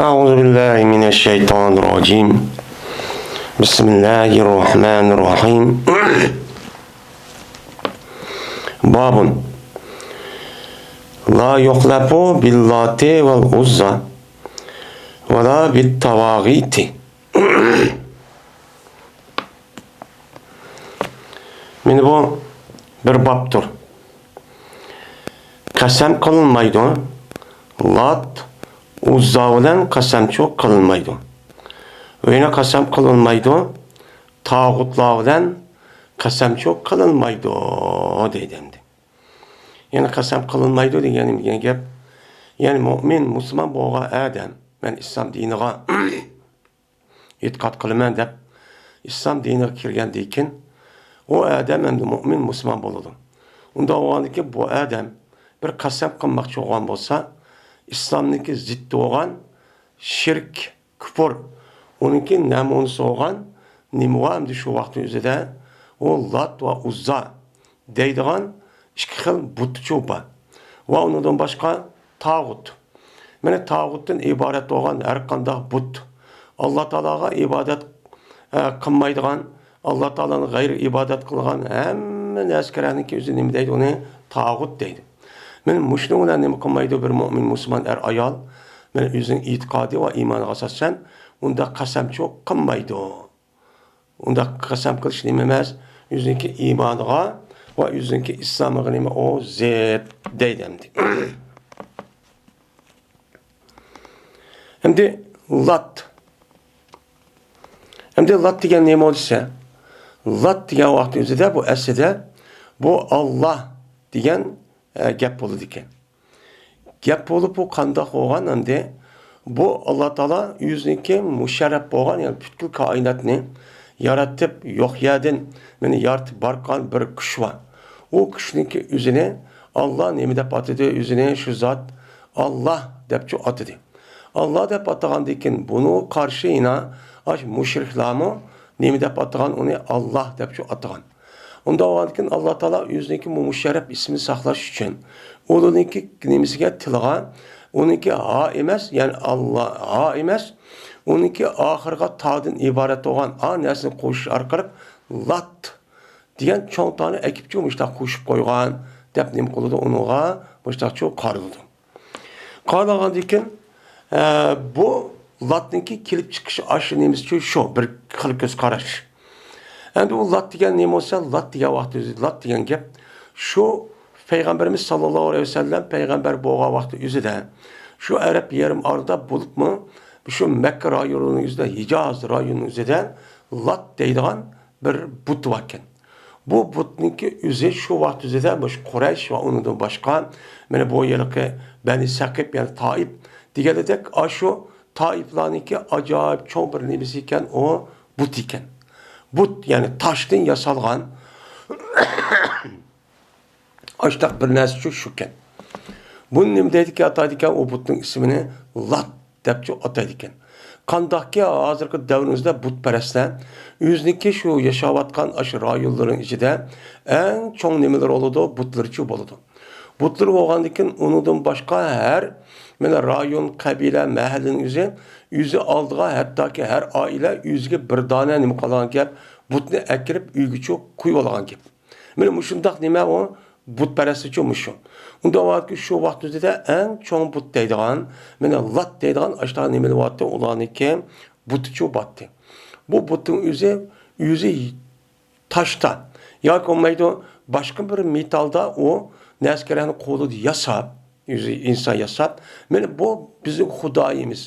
أعوذ بالله من الشيطان الرجيم بسم الله الرحمن الرحيم باب لا يخلف باللات والعزى ولا بالطواغيت من bu bir babdır. Qasam qilmaydi. Lat Uzza bilan qasam çok qilmaydi. Öyle qasam qilmaydi. Tağutlar bilan qasam çok qilmaydi deydi. Yani qasam qilmaydi degan gap. Yani mu'min, musulmon bo'lgan odam, men islom diniga e'tiqod qilaman deb islom diniga kirgandan keyin o odam endi mu'min, musulmon bo'ladi. Unda o'g'aniki bu odam bir qasam qilmoqchi bo'lgan bo'lsa, İslam'daki ziddi olan şirk, küfür, onunki namunisi olan nimuğa hem şu vakti üzere o Lat ve Uzza deydiğen iki xil butçu var. Ve ondan başka tağut. Yani tağuttan ibaret olan her kandak but. Allah Teala'ya ibadet kılmaydıgan, Allah Teala'nın gayri ibadet kılgan hemen eskerenin ki üzerine deydi, onu tağut deydi. Men müşriğine nima qilmaydi bir mu'min musulmon ayol, men o'zining e'tiqodi va iymoniga asosan unda qasam çok qilmaydi. Unda qasam qilish nima emas, o'zining iymoniga va o'zining islomiga nima o zid deydi. Endi Lat. Endi Lat degan nima bo'lsa, Lat degan vaqt o'zida bu aslida bu Allah degan gap bo'ladi ekan. Gap bo'lib bu qandoq bo'lgan endi bu Alloh taolo o'ziniki musharraf bo'lgan, ya'ni butkul koinotni yaratib yo'q yerdan meni yaratib bargan bir kuch bor. O kuchniki o'zini Alloh nima deb atadi, o'zini shu zot Alloh deb atadi. Alloh deb atagandan keyin buni qarshi yana mushriklarmi nima deb atagan, uni Alloh deb atagan. Onda oğankin Allah Teala yüzündeki müşerref ismini saklaş için onunki nimesiga tilga onunki ha emas, yani Allah ha emas, onunki ahirga ta'dan ibaret olan a nesini qo'shish orqali Lat degan cho'ng tani ekibchi muştaq qo'shib qo'ygan deb nim qiladi, unuga muştaqcha qarildi. Qaragandan keyin bu Latniki kelib chiqishi aşı nemesi şu bir xil ko'z qarash. Endi u Lat degan nima bo'lsa, Lat degan vaqt o'zi Lat degan gap shu Peygamberimiz sallallohu aleyhi ve sellem peygamber bo'lgan vaqti o'zida shu Arab yarim orada bo'libmi, shu Makka rayonining o'zida, Hijoz rayonining o'zida Lat deydigan bir but bor ekan. Bu butniki o'zi shu vaqt o'zida bosh Quraysh va undan boshqa mana bu yilgi Bani Saqib, ya'ni Toif deganidek shu Toiflarniki ajoyib cho'ng bir nimasi ekan, o but ekan. But yani taştan yasalgan açtak bir narsa şuken. Bunun nima deydikan ataydikan, o butning ismini Lat deb ataydikan. Qandaqki hozirgi davrimizda butparastlar o'ziniki shu yashayotgan ash rayonlarning ichida eng cho'ng nimalar bo'ladi, butlarchi bo'ladi. Butlar bo'lgandan keyin undan boshqa har mana rayon, qabila, mahallaning o'zi oldiga hattoki har oila o'ziga bir dona nima qilgan gap, butni akirib uyga cho'q qo'yib olgan gap. Mana mushundaq nima o butparastchi mushu. Unda vaqtki shu vaqt o'zida eng cho'ng but deydigan, mana Lat deydigan ashtaga nima bo'lyapti, ularniki butchi batdi. Bu butning o'zi toshdan yoki olmaydi boshqa bir metalda o naskarani qo'lida yasab, o'zi inson yasab, mana bu bizning xudoyimiz,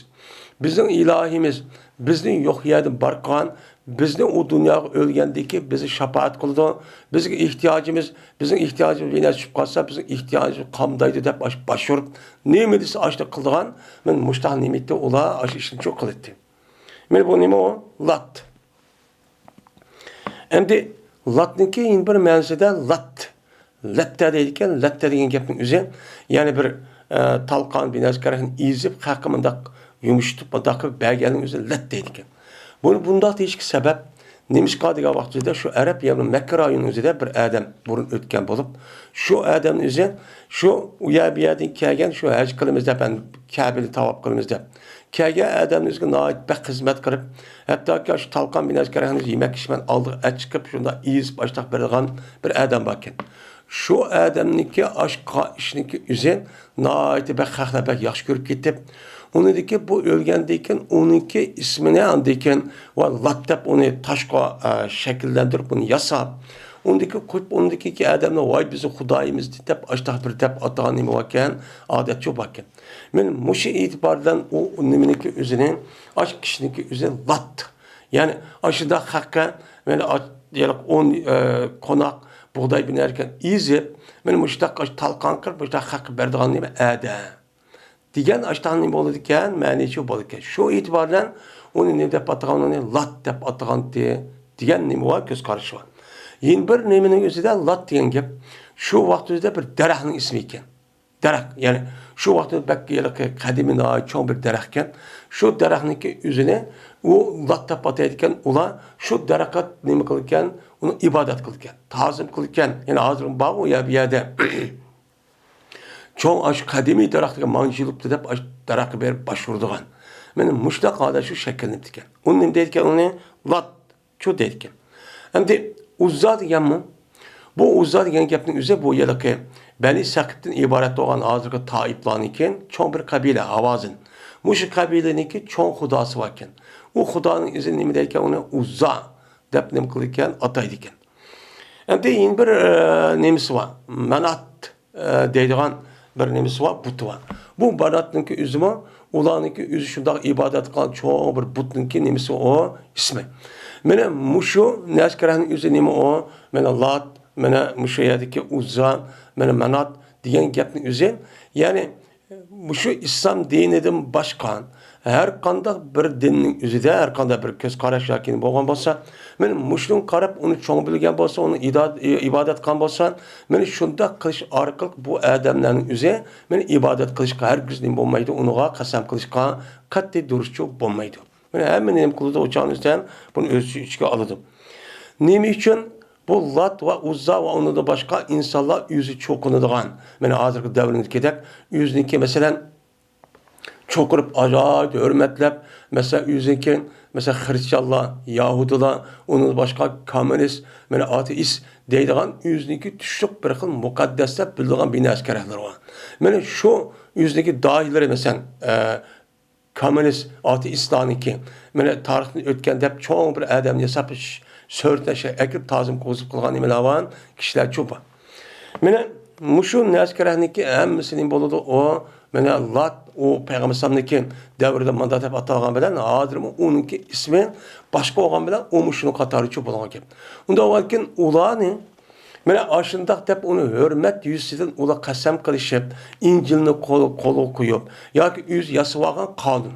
bizning ilohimiz, bizning yo'q yerda barqan, bizni o dunyoga o'lgandiki bizni shafaat qildi, bizga bizning ehtiyojimiz yana tushib qolsa, bizning ehtiyojimiz qamdaydi deb bashurib, nima desa ashta qilgan, men mushtaq nimetda ular ash ishni cho'q qildi. Men bu nima o? Lat. Endi Latniki bir ma'nosida Latta deydikan, Latta degan gapning o'zi, ya'ni bir talqon binaskarini ezib haqimindaq yumshatib, bundaq berganning o'zi Lat deydikan. Buni bundaq deyishga sabab Nemişqa degan vaqtida shu Arab yani Makka rayonunun o'zida bir odam burun o'tgan bo'lib, shu odamning o'zi shu u yerdan kelgan shu haj qilamiz deb, Ka'bani tavob qilamiz deb kelgan odamning o'ziga nihoyat bak xizmat qilib, hattoki shu talqon binaskarani yemak ishman oldiga chiqib shunda iz boshlab bergan bir odam bor ekan. Shu odamniki oshqa ishniki o'zi nihoyat bak xalqlar bak yaxshi ko'rib ketib, unidiki bu o'lgandan keyin uniki ismini andikin va lattab uni toshqa shakllantirib uni yasab, undaki qo'yib undiki odamni voy bizni xudoyimiz deb ashtaq bir deb atagan nima ekan, odat shu ekan. Men mushi e'tibordan u nimaniki o'zini ash kishiniki o'zi lat. Ya'ni ashida haqqa men deylik 10 qo'noq buğday binerken izib, men mushtaq talqon qilib mushtaq haqq berdigan nima ada. Degan ashtan nima bo'ladi ekan, ma'ni shu bo'ladi ekan. Shu e'tibordan uni nima deb atagan, uni lat deb atagan degan nima va ko'z qarashi bor. Yin bir nimaning o'zida lat degan gap shu vaqtida bir daraxtning ismi ekan. Daraxt, ya'ni shu vaqtda bakkilik qadimiy cho'ng bir daraxt ekan. Shu daraxtniki o'zini u lat deb atayotgan ular shu daraxtga nima qilgan, uni ibodat qilgan, ta'zim qilgan. Ya'ni hozir bor u yerda çoğun aş kadimi daraxtga manjılıptı deb aş daraxtga berib başvurdigan. Meni mushtaq holda shu shakllanib ekan. Uni nima deydigan, uni lat chu deydigan. Endi Uzza deganmi? Bu Uzza degan gapning o'zi bu yerki Bani Saqibdan iborat bo'lgan hozirgi toiflarniki cho'ng bir qabila Havazin. Mushu qabilaniki cho'ng xudosi bor ekan. U xudoning o'zi nima deydigan, uni Uzza deb nima qilgan, ataydi ekan. Endi yin bir nemisi bor. Manat deydigan bir nemisi var, butu var. Bu Manat'nınki üzümü, ulanınki üzü şundak ibadet kılan çoğu bir butnınki nemisi o ismi. Mene muşu neskerahın üzü nemi o, mene Lat, mene muşu yerdeki Uzza, mene Manat diyen gapning üzü. Yani muşu İslam dinidan başkan, her qandaq bir dinning o'zida har qanday bir ko'z qarash yoki bo'lgan bo'lsa, men mushning qarab uni cho'ng bilgan bo'lsa, uni ibodat qilgan bo'lsa, men shunda qilish orqali bu odamlarning o'zi men ibodat qilishga hargiz nima bo'lmaydi, uniga qasam qilishga qat'iy durustchi bo'lmaydi. Men hamma nima qildi o'chog'imizdan buni o'z ichiga oladi. Nima uchun bu Lat va Uzza va undan boshqa insonlar o'zi cho'qinadigan, men hozirgi davrniki o'ziniki masalan çokurup acayip hürmetlep, mesela yüzünki, mesela Hristiyanlar, Yahudiler, onun başka komünist, ateist deydiğen yüzünki tüşlük bir xil mukaddesler bildiğen bina askerler var. Yani şu yüzünki dahileri mesela komünist, ateistlarniki, tarihini ötken dep çoğun bir adam yasap sörtne ekip tazim kozip kılgan imeler var, kişiler çok var. Yani muşu askerliğindeki hemmisinin boludu o, Lat o Peygamber Sallam'daki devrede mandat hep atalgan bilen, hazır mı onunki ismi başka olan bilen o muşunun katarı çok olan gibi. Onda varken ulanı, aşındak hep onu hürmet yüzünden ula kasem kılışıp, İncil'ini kolu koyup, ya ki yüz yasıvagan kanun.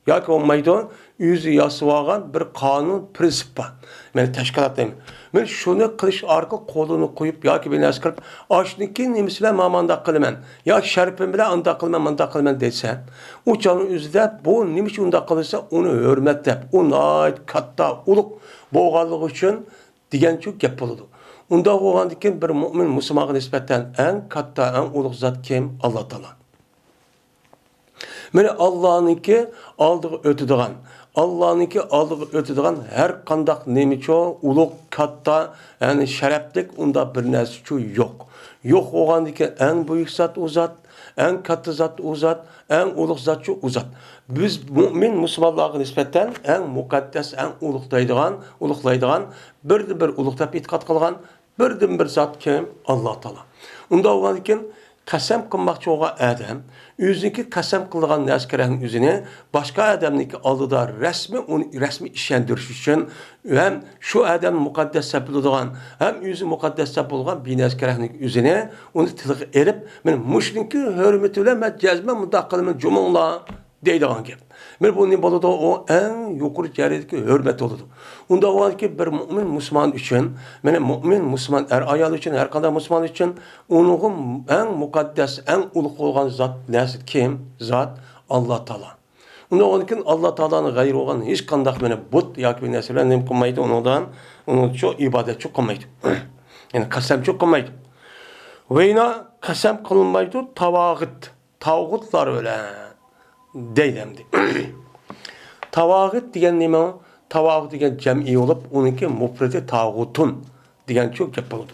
Ya ki olmaydı, yüzü yasıvagan bir kanun, prensip var. Teşkilat değil mi? Men şunu kılış arka kolunu koyup ya ki beni askırıp aşniki nimisle mamanda kılmen ya ki şerifin bile anda kılmen manda kılmen dese uçanın üzerinde bu nimiş unda kılırsa onu hürmetlep ona ait katta uluk boğalık için diyen çok gap oldu. Unda oğandikin bir mümin Müslümana nispetten en katta en uluk zat kim? Allah Teala. Men Allah'ınki aldığı ötüdüğün Allah'ınki aldığı ötüdüğün her kandak nemiço, uluk katta, yani şereflik onda bir nesço yok. Yok oğandaki en büyük zat o zat, en katı zat o zat, en uluk zatço o zat. Biz mümin Müslümanlığa nispetten en mukaddes, en uluklaydıgan, bir uluktap itikat kılgan, bir zat kim? Allah Teala. Onda oğandaki qasam qılmaqçı oğa adam, özünki qasam qılğan nəskərənin üzünü başqa adamniki aldıda rəsmi işləndiriş üçün hem şu adam müqəddəs bildiğin, hem özü müqəddəs bildiğin bir nəskərənin üzünü onu tılıq erib, men müşrinki hürmeti ilə məcəzmə müdaqilimi cümünla deydiğin gibi. Men bu ne boludu o en yukarı derecedeki hürmet oldu. Onda var ki bir mümin Müslüman için, mümin Müslüman ayal için, her kadar Müslüman için onun en mukaddes, en uluk olan zat kim? Zat Allah Teala. Unda onun için Allah Teala'nın gayrı olan hiç kandak mene but yoki bir narsalar nima qilmaydi undan çok ibodat çok qilmaydi. Yani qasam çok qilmaydi. Veyna qasam qilmaydi tavg'utlar bilan deydi endi. Tavag'ut degan nima? Tavag'ut degan jam'iy bo'lib, uniki mufrati tag'utun degan çok gap bo'ladi.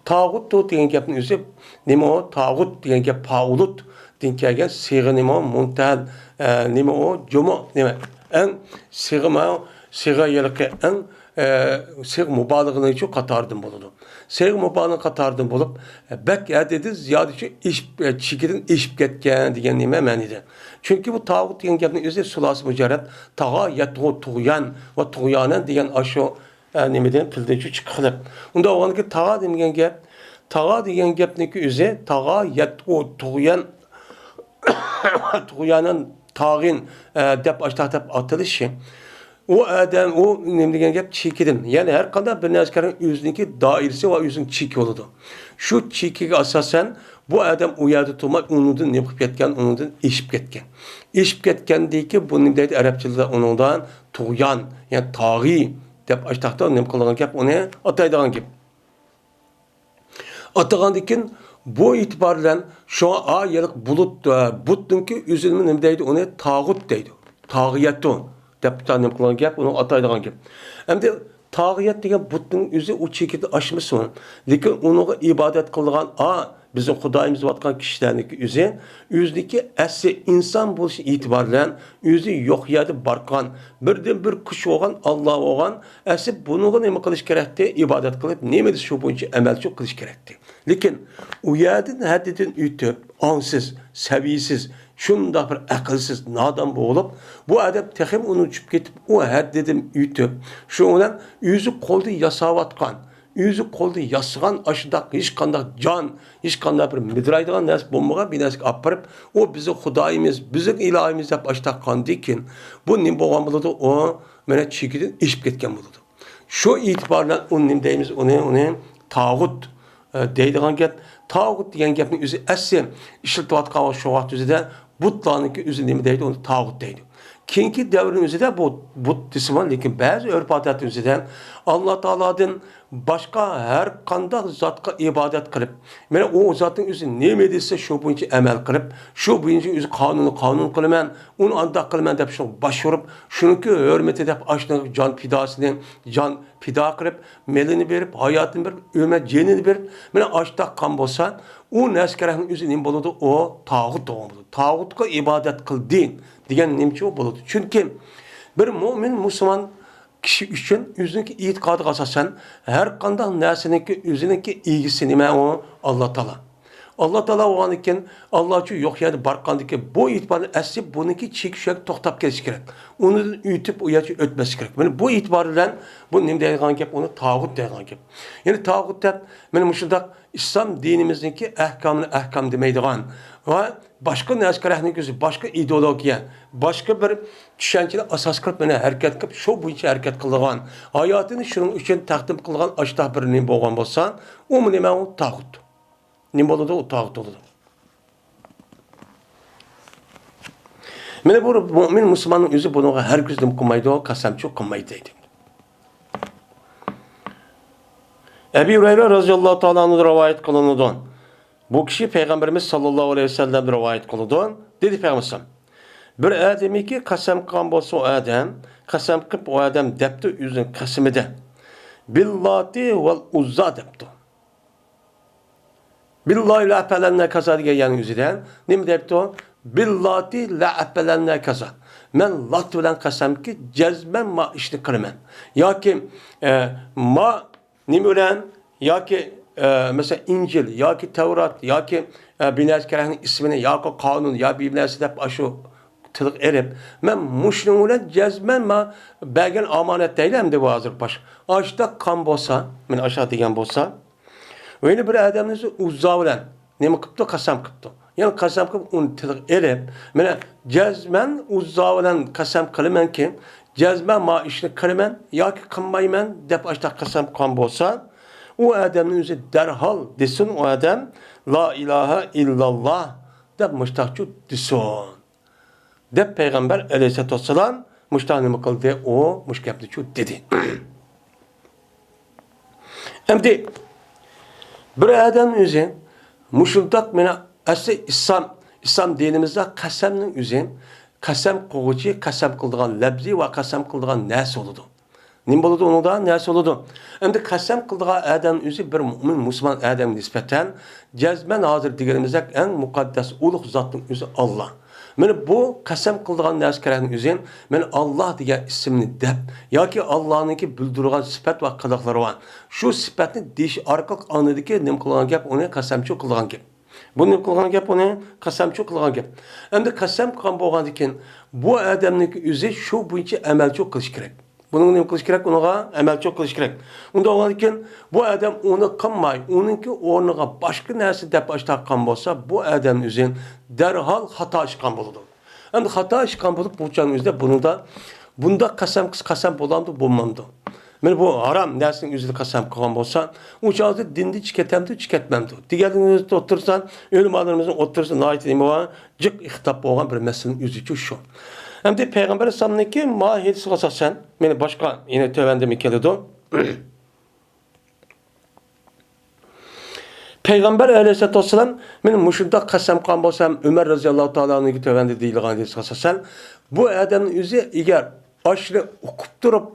Tağut degan gapning o'zi nima o? Tağut degan gap paulut degan kelgan sig'i nima? Muntahal nima o? Juma nima? En sig'i yilqi en sig'i mubalığının çok qatardan bo'ladi. Sig'i mubalığının qatardan bo'lib, bak ya dedi ziyodicha ish chigidin ishib ketgan degan nima ma'nida. Çünkü bu tağut degan gapning o'zi sulosi mujarrad tağa yatg'u tug'yan va tug'yanan degan ashu nimadan tildan chiqib. Unda o'g'aniki tağa degan gap, tağa degan gapniki o'zi tağa yatg'u tug'yan tug'yanan tağin deb ashtatib atilishi. O adam o nima degan gap chekidim. Ya'ni har qanday bir narsaning o'ziniki doirasi va o'zining cheki bo'ladi. Shu chekiga asosan bu adam u yerda turmay undan nima qilib ketgan, undan eshib ketgan. Eshib ketgandiki bu nima deydi arabchada undan tug'yan, ya'ni tog'i deb ashtatda nima qilgan gap uni ataydigan gap. Atagandikin bu itibar bilan shu aylik bulutniki o'zini nima deydi uni tag'ut deydi. Tag'iyatun deb tanım qilgan gap, uni ataydigan gap. Endi tag'iyat degan butning o'zi u chekida oshmasin. Lekin uniga ibodat qilgan bizim Xudoyimiz vatgan kishilarniki o'ziniki asli inson bo'lishi e'tibor bilan o'zi yo'q yerda barqan, birdan bir kuch bo'lgan Alloh bo'lgan, asli buniga nima qilish kerakdi? Ibodat qilib, nima desa shu bo'yicha amal qilish kerakdi. Lekin u yerdan haddidan o'tib, onsiz, saviysiz, şunda bir akılsız, nadan boğulup, bu adam texim onu uçup getip, o haddedim ütüp, şu olan yüzü kolda yasavatkan, yüzü kolda yasıgan aşıdak, hiç kandak can, hiç kandak bir midraydıgan nes bombaga bir nesik aparıp, o bizi Xudayimiz, bizim ilahimiz hep aşıdak kandikin, bu nim boğan buludu, o mene çekidin işip ketken buludu. Şu itibarla onun nim deyimiz, onu tağut deydiğen gap, tağut degan gapning o'zi asli ishlatayotgan shu vaqt o'zida butlarniki o'zi nima deydi, uni tağut deydi. Keyingi davrning o'zida bu but desman, lekin ba'zi urf-odat o'zidan Alloh taolodan boshqa har qanday zotga ibodat qilib, mana u zotning o'zi nima desa shu bo'yicha amal qilib, shu bo'yicha o'zi qonun qilaman, uni andoq qilaman deb shu boshurib, shuniki hurmati deb ashni jon fidosini jon fido qilib, melini berib, hayotini berib, o'lma jenini berib, mana ashda qon bo'lsa, u naskarahning o'zi nima bo'ladi? O tağut bo'ladi. Tağutga ibodat qilding degan nimcha bo'ladi. Chunki bir mo'min musulmon kishi uchun o'ziniki e'tiqodiga asosan har qanday narsaniki o'ziniki egisi nima o? Alloh taolo. Alloh taolo bo'lgan ekan, Alloh uchun yo'q yerda barqandiki bu e'tiborni asli buniki chekishga to'xtab ketish kerak. Uni o'tib u yerga o'tmas kerak. Mana bu e'tibor bilan bu nima deydigan gap, uni tağut deydigan gap. Ya'ni tağut deb mana mushundaq İslam dinimizdeki ahkam demaydigan va boshqa naskarahning o'zi, boshqa ideologiya, boshqa bir tushunchaga asos qilib mana harakat qilib, shu bo'yicha harakat qilgan, hayotini shuning uchun taqdim qilgan ashta bir nima bo'lgan bo'lsa, u nima u tağut. Nima bo'ladi? U tağut bo'ladi. Mana bu mo'min musulmonning o'zi buniga hargiz nima qilmaydi, qasamchi qilmaydi deydi. Ebu Hureyre radıyallahu ta'ala'nın rivayet kılınıdan. Bu kişi Peygamberimiz sallallahu aleyhi ve sellem rivayet kılınıdan. Dedi Peygamberimiz. Bir ademi ki kasam kılan bolsa o adam, kasam kıp o adam depti yüzün kasımıda. Billati vel uzza depti. Billahi la apelenle kaza diye yani yüzüden. Ne depti o? Billati la apelenle kaza. Men lat bilen kasam ki cezmen ma işini kırmen. Ya ki ma nimulen ya ki mesela İncil ya ki Tevrat ya ki Binaz Kerah'ın ismini ya ki kanun ya Bibliyası dep aşı tılık erip men muşnuğuna cezmen ma belgen amanet değilim de bu hazır baş. Aşta kan bolsa, men aşağı diyen bolsa öyle bir adamınızı uzzavlen nemi kıptı kasam kıptı. Yani kasam kıp onu tılık erip men cezmen uzzavlen kasam kılımen ki cezmen ma işini kırmen ya ki kınmaymen dep aşta kasam kan bolsa o adamın özü derhal desin o adam la ilahe illallah dep müştakçu desin. deb Peygamber aleyhissalatu vesselam muşta nima qildi? O mush gapni shu dedi. Endi bir adam o'zi mushundaq meni asli islom dinimizda qasamning o'zi qasam qiluvchi, qasam qiladigan labzi va qasam qiladigan narsa bo'ladi. Nima bo'ladi unida? Narsa bo'ladi. Endi qasam qiladigan odam o'zi bir mo'min musulmon odamga nisbatan jazman hozir deganimizdek eng muqaddas ulug' zotning o'zi Alloh. Mana bu qasam qiladigan narsalarning o'zi men Alloh degan ismni deb yoki Allohniki bildirgan sifat va qiliqlari bor. Shu sifatni deyish orqali onidagi nima qilgan gap, uni qasamchi qilgan gap. Bu nima qilgan gap, uni qasamchi qilgan gap. Endi qasam qilgan bo'lgandan keyin bu odamning o'zi shu bo'yicha amalchi qilish kerak. Bunun nima qilish kerak? Unaga amalchi qilish kerak. Unda bo'lgandan keyin bu odam uni qilmay, uningki o'rniga boshqa narsa deb tashlagan bo'lsa, bu odam o'zi darhol xato ishgan bo'ladi. Endi xato ishgan bo'lib, bu chang o'zida bunda qasam bo'lamdi, bo'lmamdi. Men bu haram narsaning o'zida qasam qilgan bo'lsa, u chog'da dinni chiketamdi, chikatmamdi. Deganingizda o'tirsan, o'limalarimizni o'tirsa, noyat nima va jiq ixtilof bo'lgan bir masalaning o'zi shu. Endi Peygamber sallamniki mahiyetiga asosan, meni boshqa yine tövendimi keladi. Peygamber aleyhissalatu vesselam men mushunda qasam qilgan bo'lsam, Ömer roziyallohu taolo anhu tövende deyilgan hadisga asosan, bu odamning o'zi agar oshni o'qib turib,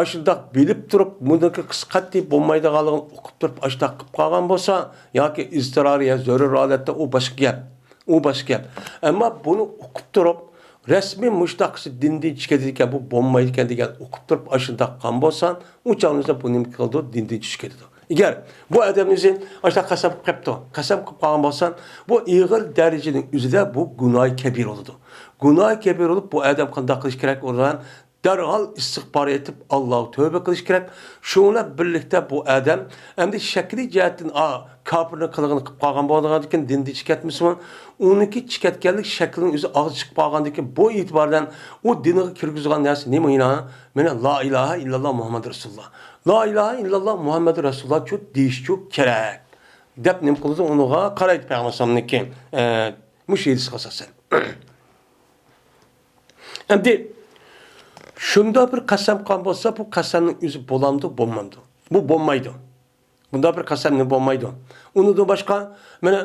oshidaq bilib turib, buniki qisqatli bo'lmaydiganligini o'qib turib, oshidaq qilib qolgan bo'lsa, yoki iztiroriya, zarur holatda u boshqa gap. U boshqa gap. Ammo buni o'qib turib resmi müştakisi dindi çıkedikken bu bombaydikken degan o'qib turib ashundaq qilgan bo'lsan, u chog'ingizda bu nima qildi? Dindi chiqadi. Agar bu odamning ashta qasam qilibdi, qasam qilib qolgan bo'lsan, bu ig'ir darajaning o'zida bu gunoh kabir bo'ladi. Gunoh kabir bo'lib bu odam qanday qilish kerak? O'rdan darhol istig'for etib Alloh tövbe qilish kerak. Shuningla birlikda bu odam endi shakli jihatdan kafirlik qilig'ini qilib qolgan bo'lgandan keyin dindi chiqatmismi? Uniki chiqatganlik shaklining o'zi og'iz chiqib qolgandan keyin bu e'tibordan u dinga kirgizgan narsa nima ina? Mana la ilaha illalloh Muhammad rasululloh. La ilaha illalloh Muhammad rasululloh chu deyish kerak. Deb nim qildi unuga qaraydi payg'ambarniki. Mushidisiga asosan. Endi shunda bir qasam qilgan bo'lsa, bu qasamning o'zi bo'lamdi, bo'lmamdi. Bu bo'lmaydi. Bunda bir qasam ne bo'lmaydi. Undan boshqa mana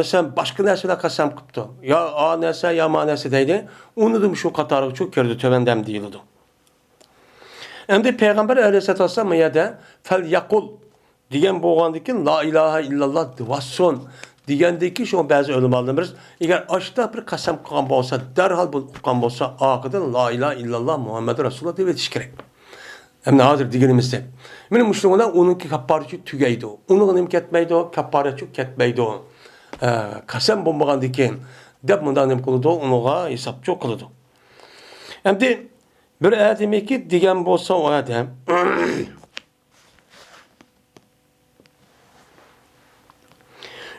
masalan boshqa narsalar qasam qilibdi. Yo a narsa, yo ma narsa deydi. Undan shu qatoriga shu kirdi tövendam deyiladi. Endi Peygamber aleyhissalatu vesselam yerda fal yaqul degan bo'lgandan keyin la ilaha illalloh devason degandeki şu bazı ölümlerimiz eğer aşta bir qasam qilgan bo'lsa, darhol bu o'qigan bo'lsa, oqidan la ilaha illalloh Muhammad rasululloh deb aytish kerak. Hem hozir deganimizda. Meni mushlig'lar uningki kapparchi tugaydi. Uning nima ketmaydi, kapparchi ketmaydi. Qasam bo'lmagandan keyin deb bundan nima qiladi, unuga hisobchi qiladi. Endi bir odamiki degan bo'lsa, o odam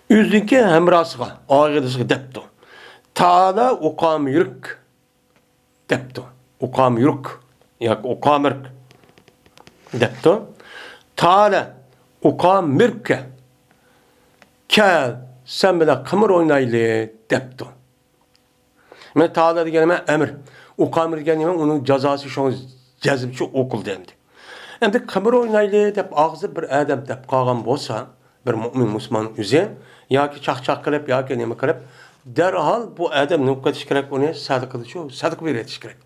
Üzdeki hemrasıga, ağırdısı depto. Taala uqamirk depto. Uqamirk. Yak uqamirk depto. Taala uqamirke. Kel sen bile kımır oynaylı depto. Men taala degenime emir. Uqamir degenime onun cezası şu cezimçi okul demdi. Hem de kımır oynaylı dep ağzı bir adam dep qalgan bolsa, bir mümin Müslüman üzü yoki chaq qilib yoki nima qilib darhol bu odam nima qilish kerak, uni sadaqa beritish kerak.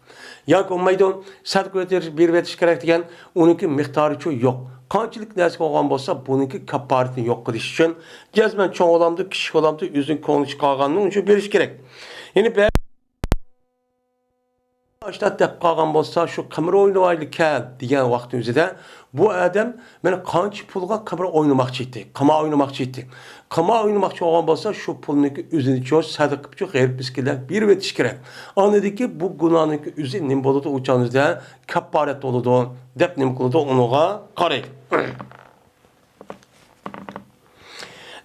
Yoki olmaydi, sadaqa beritish kerak degan uniki miqdori yo'q. Qanchalik narsa bo'lgan bo'lsa, buniki kapparatini yo'q qilish uchun jazman cho'ng olamdi, kichik olamdi, o'zining ko'ngli chiqarganini uchun berish kerak. Ya'ni Ashtat deb qolgan bo'lsa, shu qimir o'ynayli kel degan vaqt o'zida bu odam meni qancha pulga qimir o'ynamoqchi edi, qima o'ynamoqchi edi. Qima o'ynamoqchi bo'lgan bo'lsa, shu pulniki o'zini cho'z sadaqa qilib g'ayr biskilar berib o'tish kerak. Anadiki bu gunohniki o'zi nima bo'ladi, o'chanizda kapparat bo'ladi deb nima qiladi, unuga qaraydi.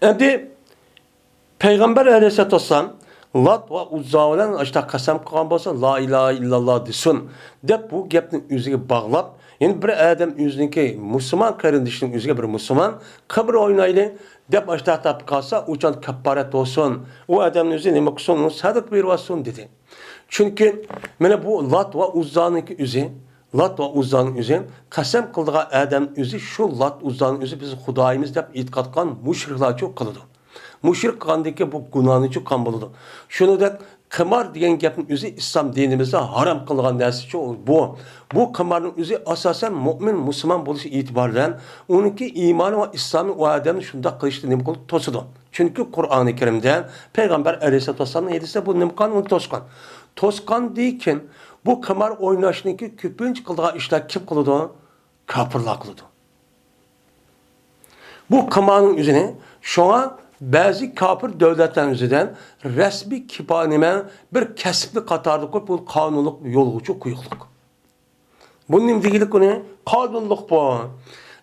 Endi Peygamber aleyhissalatu vesselam Lat ve Uzza bilan ashta qasam qilgan bo'lsa, la ilaha illalloh desin deb bu gapni o'ziga bog'lab, yani bir odam o'ziniki musulmon qarindishining o'ziga bir musulmon qabr o'ynaydi deb ashta topib qolsa, uchun kapparat bo'lsin. U odamning o'zi nima qilsin, sadaqa berib olsin dedi. Çünkü mana bu Lat ve Uzza'nınki üzü, Lat ve Uzza'nın üzü, qasam qildiği adam üzü, şu Lat Uzza'nın üzü biz Xudayimiz deb e'tiqod qilgan mushriklar çok qiladi. Mushrik qandaki bu günahını çok kan buludu. Şunu da qimar degan gapning o'zi islom dinimizda harom qilgan narsa bu. Bu qimarning o'zi asosan mo'min musulmon bo'lishi e'tiboridan uniki iymoni va islomiy u odamni shundoq qilishni nima qilib to'sidi. Chunki Qur'oni Karimda payg'ambar alayhisolatu vasallam aytsa bu nima qilgan uni to'sgan. To'sgan deykin bu qimar o'ynashniki ko'pincha qildigan ishlar kim qiladi? Kofirlar qiladi. Bu qimarning o'zini şuna bazı kafir devletlerin üzerinden resmi kipanime bir kesipli katarlık koyup bu kanunluk yolgucu kuyukluk. Bunun imdigilik ne? Kanunluk bu.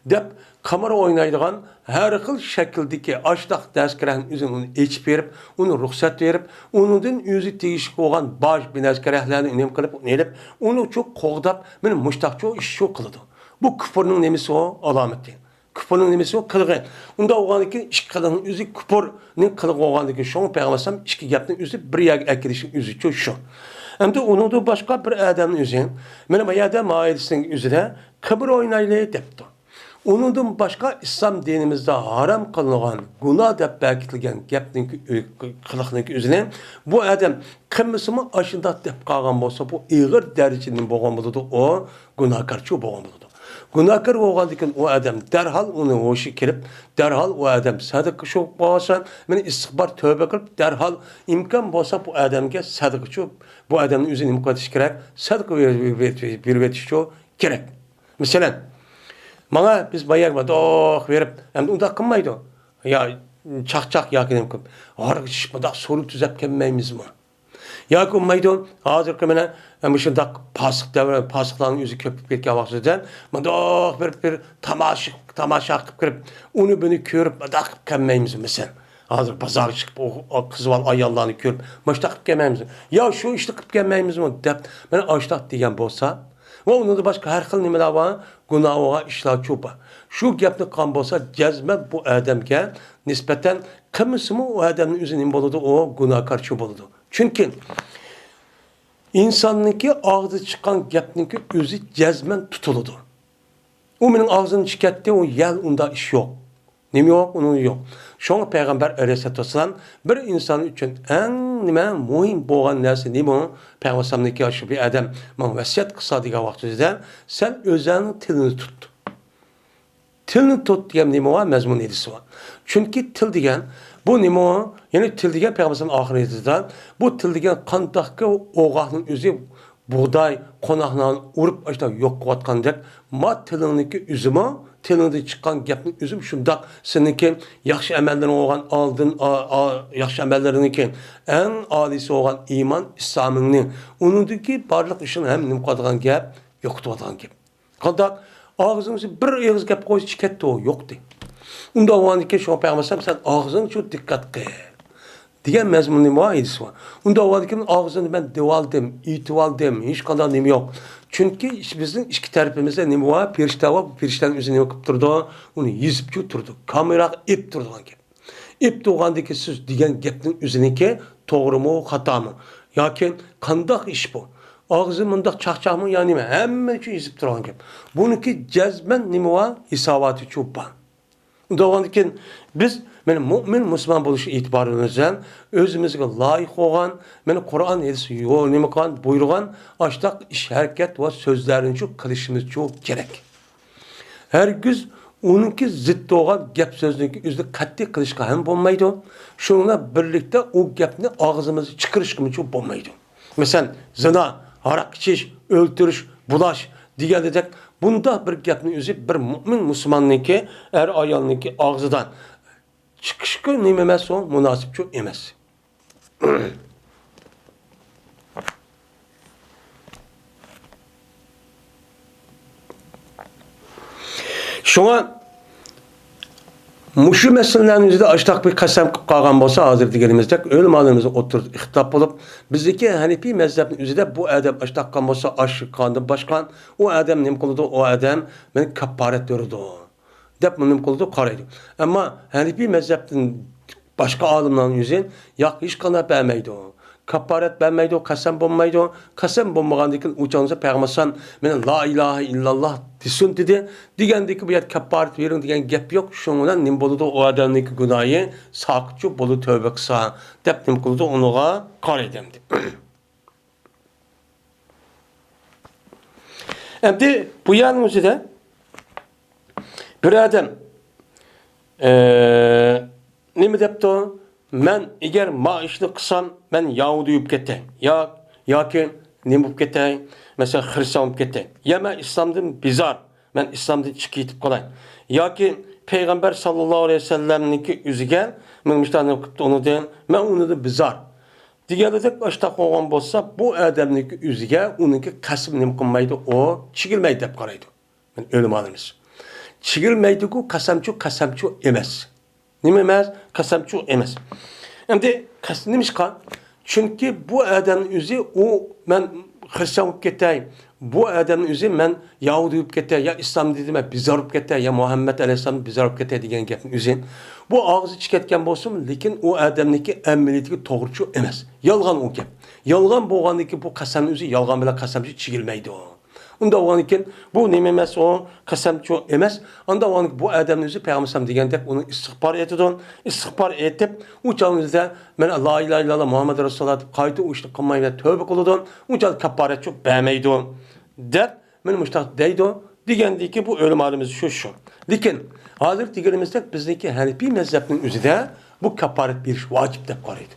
Dep kamera oynaydıgan her xil şekildeki açlıq dəskərənin üzerine onu içip verip, onu ruhsat verip, onundan özü değişik olan baş bir dəskərəklərini önem kılıp, onu çok qoğdap, benim müştaqçı iş çok kılıdı. Bu küfürün nemisi o alameti. Küpürün nemesi o kılığı. Onda oğandaki iki kılığın üzü küpürün kılığı oğandaki şunu peygambersem iki yaptığın üzü bir yak ekilişin üzü çok şu. Hem de onun da başka bir adamın üzü. Benim adam ailesinin üzü de kıbır oynayla depti. Onun da başka İslam dinimizde haram kılınan, günah dep belirtilgen yaptığın kılığının üzüne bu adam kımısımı aşında dep kalgan olsa bu ağır derecinin boğan buludu o günahkarçı boğan buludu. Günahkar olgandıkken o adam derhal onu hoşu kirip, derhal o adam sadık çok olsa, ben istihbar tövbe kılıp, derhal imkan olsa bu adamga sadık çok, bu adamın üzerine imkatiş gerek, sadık bir vetiş çok gerek. Mesela, bana biz bayağı doğ verip, hem de onda kılmaydı. Ya çak yakınım kılıp, ağır şişmada soru tüzep kemmeyimiz mi? Ya ki ummaydı, hazır ki bana şundak pasıkların yüzü köpüp ketken vaxtıdan, mıdak bir tamaşa kıp kırıp, onu beni körüp, mıdak kıp kemmeyimiz mesela. Hazır pazar çıkıp, o kızval ayallarını körüp, mıdak kıp kemmeyimiz. Ya şu işte kıp kemmeyimiz mi? Ben açtak diyen bolsa, ve onun da başka her xil nimeler var, günahıga işler çoğu var. Şu gapni kan bolsa, cezme bu adamga nispeten kımısı mı o adamın üzerine boludu, o günahkar çoğu boludu. Çünkü insanınki ağzı çıkan gapninki özü cezmen tutuludu. O menin ağzını çıkarttı, o yel onda iş yok. Nemi yok, onun yok. Şoňa Peygamber Aleyhisselatü Vesselam bir insan için en nime muhim boğan nersi nemi Peygamber'deki aşı bir adam man vasiyet kısa diye vaxtida sen özünün tilini tut. Tilini tut diye nemi var mezmun edisi var. Çünkü til diyen bu nemi yani til diyen Peygamber'in ahiretinde bu til diyen kandaqqı oğaqның özü buğday konaqla urup işte yok qıvatqandek ma tiliniki üzümü tilinde çıkan gapning üzüm şundaq seninki yaxşı amellerin olgan aldın yaxşı amelleriniki en alisi olgan iman İslam'ının onundaki barlıq işin hem nim qadğan gap yoqtuğan gap. Qandaq ağzınızı bir ağız gap qoyup çıketdi o yoktu. Unda oğandaki şu Peygamber sen ağzını çok dikkat qil. Diyen mezmunun muayidisi var. Onda oğandaki ağzını ben devaldım, itivaldım, hiç kadar nemi yok. Çünkü bizim iki tarafımızda nemi var, perişte var, bu periştenin üzerine bakıp durdu, onu yüzüp durdu, kamera ip durdu. İp doğandaki söz diyen gapning üzerine doğru mu, hata mı? Yakin kandak iş bu. Ağzı mındak çakçak mı yani mi? Hemen şu yüzüp duran gap. Bununki cezmen nemi var, hisabatı çok var. Doğandaki biz benim mümin Müslüman buluşu itibarımızdan özümüzge layık olan, benim Kur'an edisi yol nemi kan buyurgan açtak iş hareket ve sözlerini çok kılışımız çok gerek. Her güz onunki zıttı olan gap sözününki üzde katli kılışka hem olmaydı. Şununla birlikte o gapni ağzımızı çıkırışkımı çok olmaydı. Mesela zina, harak içiş, öldürüş, bulaş diye dedik. Bunda bir gapni özü bir mümin Müslümanınki er ayalınki ağzıdan çıkışkı neyim emez o münasip çok emez. Şuna muşu meselelerin yüzüde açtak bir kasem kalgan bolsa hazır diyelimizde ölüm alımızı oturup ihtap olup bizdeki Hanefi mezhebinin yüzüde bu adam açtak kalgan bolsa aşı kandı başkan o adam nem kıldı o adam beni kaparet durdu. Dep nem kıldı qaraydı. Ama Hanefi mezhebinin başka alimlerin yüzün yak hiç kana vermeydi o. Kapparet vermeydi, kasem bulmaydı. Kasem bulmağandıkın uçağınıza Peygamber men la ilahe illallah desin dedi. Digendeki bu yer kapparet verin diyen gep yok. Şundan nim boludu o adamdaki günahı sakçı bolu tövbe kısa. Dep nim kıldı onuğa kar edemdi. Şimdi bu yanın üzerinde bir adam nima depti? Men eğer maaşlı kısam men Yahudi yiyip ketay. Ya ki nima bo'lib ketay? Mesela Hristiyan bo'lib ketay. Ya men İslamdan bizar. Men İslamdan chiqib ketib qolay. Yoki Peygamber sallallohu alayhi vasallamniki o'ziga men mishtarni qilib onu deyin. Men uni bizar. Diğerledek başta qo'ygan bo'lsa, bu odamniki o'ziga uniki qasm nima qilmaydi, o chigilmaydi deb qaraydi. Men o'lim olamiz. Chigilmaydi-ku qasamchu emas. Nima emas? Qasamchu emas. Endi nimishqa? Chunki bu odamning o'zi men Hristiyan bo'lib ketay. Bu odamning o'zi men Yahudi bo'lib ketay, ya islom dedim, bizar bo'lib ketay, ya Muhammed alayhisalom bizar bo'lib ketay degan gapning o'zi. Bu og'zi chiqayotgan bo'lsin, lekin u odamniki amaliyatiga to'g'ri emas. Yolg'on u gap. Yolg'on bo'lganligi bu qasamning o'zi yolg'on bilan qasamchi chigilmaydi. Unda o'g'anikin bu nima emas, o qasamchi emas. Unda o'g'anik bu odamning o'zi payg'ambar degandek uni istig'for etadi. Istig'for etib, u chog'ingizda men la ilaha illalloh Muhammad rasululloh deb qayta u ishni qilmaydi, tövbe qiladi. U chog' kapparat yo'q bermaydi. Deb men mushtaq deydi. Degandiki bu o'lim olimiz shu. Lekin hozir deganimizda bizniki Hanifiy mazhabning o'zida bu kapparat berish vojib deb qaraydi.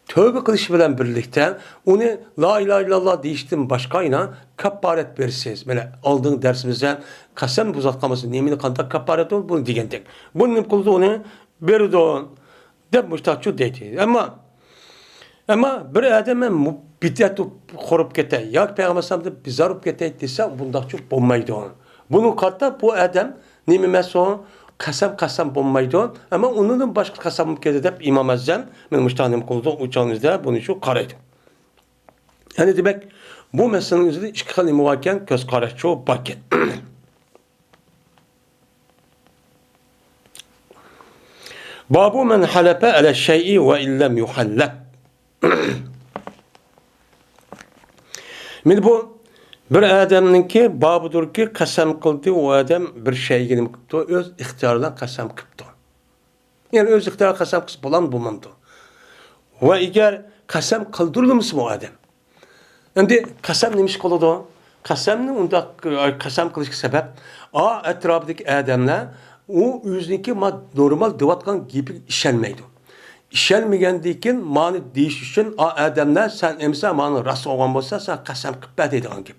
Tövbe qilish bilan birlikte uni la ilahe illallah deyishdan boshqayna kapparat bersiz. Mana oldin darsimizda qasam buzatqanmasa nemini qanday kapparat ol bunu degandek. Buni qildi uni berdi deb mushtaqchu deydi. Ama bir odam bidat qurib ketay, yoki payg'ambarimizni bizar bo'lib ketay desa, bundaqchu bo'lmaydi. Buni qatta bu odam nima emas o qasam bo'lmaydi. Ama undan boshqa qasam bo'lib ketadi deb Imom Azam men mushtanim qildi o'chog'ingizda buni shu qaraydi. Ya'ni demak, bu masalaning o'zida ikki xil muhokam ko'z qarashchi bor ekan. Babu men halafa ala shay'i ve illam yuhallab. Men bu bir adamninki babudurki qasam qildi, o adam bir shayga nima qildi, o'z ixtiyoridan qasam qildi. Yani o'z ixtiyoridan qasam qilsa bo'lmamdi. Va agar qasam qildirilmasa bu adam. Endi qasam nimish qiladi? Qasamni unda qasam qilishga sabab atrofidagi odamlar u o'ziniki normal deyotgan gapi ishonmaydi. İşelmegendikin mani deyiş için adamlar sen emsa mani rast olgan bolsa sen qasam qilib ber deydigan gap.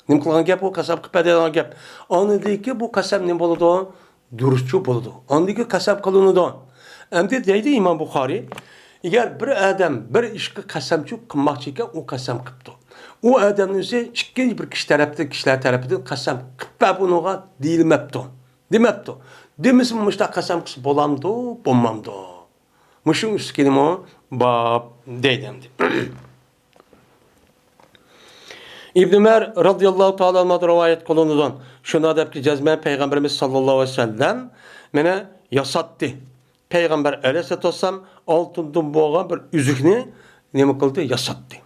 Nim qilgan gap bu qasam qilib ber deydigan gap. Ondiki bu qasam nim bo'ladi? Durustchu bo'ladi. Ondiki qasam qilinadi. Endi deydi İmam Buxoriy, agar bir odam bir ishga qasamchi qilmoqchi ekan, u qasam qilibdi. U odamning o'zi ikki bir kishilar tarafidan qasam qilib ber bunuga deyilmabdi. Demabdi. Demismi mushta qasam qilsa bo'lamdi, bo'lmamdi. Muşun üstkenim o bab deydemdi. İbn Ömer radıyallahu ta'ala anh'dan rivayet kılınıdan şunu adab ki cezmen Peygamberimiz sallallahu aleyhi ve sellem mene yasattı. Peygamber aleyhisselatü vesselam altından boğan bir üzükni ne kıldı? Yasattı.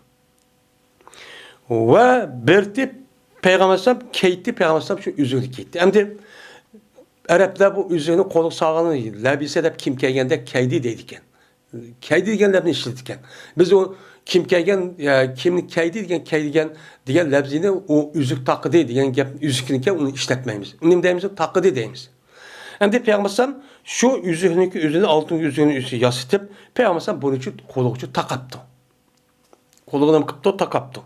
Ve berti Peygamber sallam keyti Peygamber sallam şu üzükni keyti. Hem de Araplar bu üzüğünü koluk sağlanı labise de kim kelgende keydi deydiken. Keydi degenlerini işletiken. Biz o kim kelgen kimlik keydi diyen labzini o üzük takıdı diyen üzükünü onu işletmeyimiz. Onun deyimiz takıdı deyimiz. Hem de Peygamber şu üzüğünü altın üzüğünü yasıtıp Peygamber bunu için kolukçu takaptı. Koluğunu kıptı takaptı.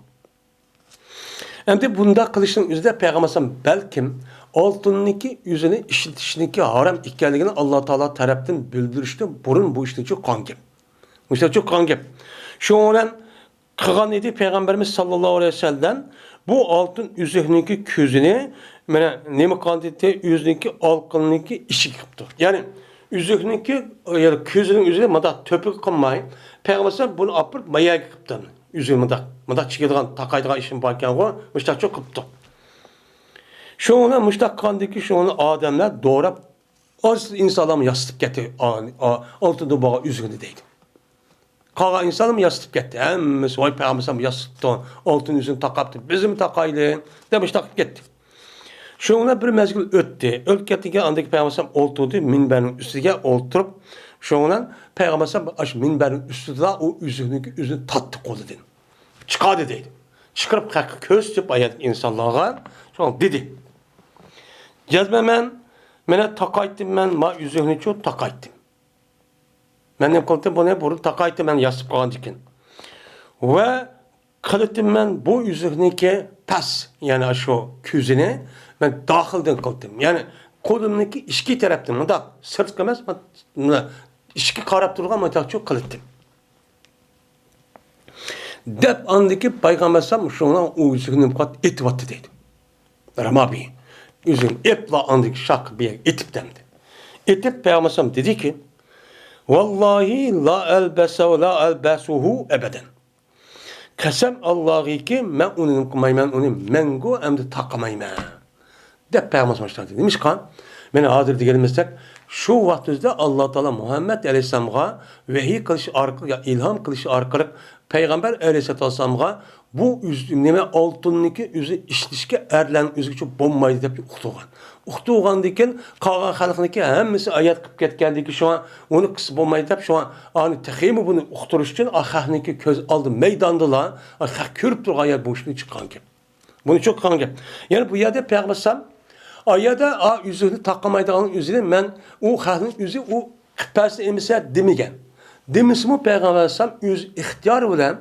Hem de bunda kılıçın üzerinde Peygamber belkim altınınki yüzünü işletişindeki haram ikkenligini Allah Teala tarafından bildirişti. Burun bu işte çok kan gep. İşte çok kan gep. Şu olan kıgan idi Peygamberimiz sallallahu aleyhi ve sellem bu altın üzerindeki közünü nemi kanditi yüzündeki altınınki işi yaptı. Yani üzerindeki yani közünün üzerine madak töpük kılmayın. Peygamber bunu apırt maya yaptı. Üzerinde madak çıkıdığın takaydığı işin varken o işte çok yaptı. Şuna müştak kandiki şunu adamlar doğrap az insanlar yastık getir altında bağa üzerinde deydi. Kalan insanım yastıp gitti. Hemmesi vay peygamberim yastıptı. Altın yüzünü takaptı. Bizim takaylı. Demiş takıp gitti. Şuna bir mezgil öttü. Öt gittiğinde andaki peygamberim oturdu. Minberin üstüne oturup şuna peygamberim aş minberin üstüne o yüzünü tattı kolu dedi. Çıkardı dedi. Çıkarıp köz tüp ayet insanlara şuna dedi. Cezme mene takaytım ben ma yüzünü çok takaytım. Ben ne kıldım bunu bunu takaytım ben yasıp kalan dikin. Ve kılıttım ben bu yüzünü ki pas yani şu küzünü ben dahilden kıldım. Yani kolumdaki işki taraftan da sırt kemez işki karap durgan mı çok kılıttım. Dep andaki peygambersem şuna o yüzünü kat etivattı dedi. Ramabi. Yüzün epla andaki şak bir etip demdi. Etip peygambersem dedi ki vallahi la elbese ve la elbesuhu ebeden. Kasem Allah'ı ki men onu kumayman onu mengo hem de takamayman. De peygambersem dedi. Demiş kan beni hadir diyelimizsek şu vaktimizde Allah Teala Muhammed Aleyhisselam'a vehiy kılışı arkalık ya ilham kılışı arkalık Peygamber Aleyhisselam'a bu üzümleme altındaki üzü işlişke erlen üzü çok bombaydı dep uqtuğan. Uqtuğan diken qalan xalqniki hemmisi ayat qıp ketgandiki şu an onu qıs bombaydı dep şu an ani teximi bunu uqturuş için axaqniki köz aldı meydandılar. Axaq körüp turgan yer boşluğu çıkan gep. Bunu çok kan gep. Yani bu yerde Peygamber ayada yüzünü takamaydıgan yüzünü ben o xalqın yüzü o qıpası emise demigen. Demismi Peygamber yüz ihtiyar bilen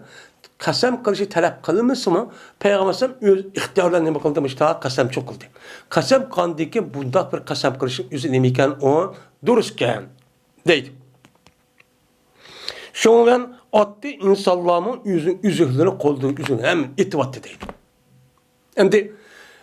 qasam qilishi talab qilmasmi Peygamber öz ixtiyorla nima qildi ta qasam çok qildi. Qasam qandiki bundaq bir qasam qilishi o'zi nima ekan o durustkan deydi. Şondan atdı insanların üzühlerini qoldu üzünü hem etivatdı deydi. Endi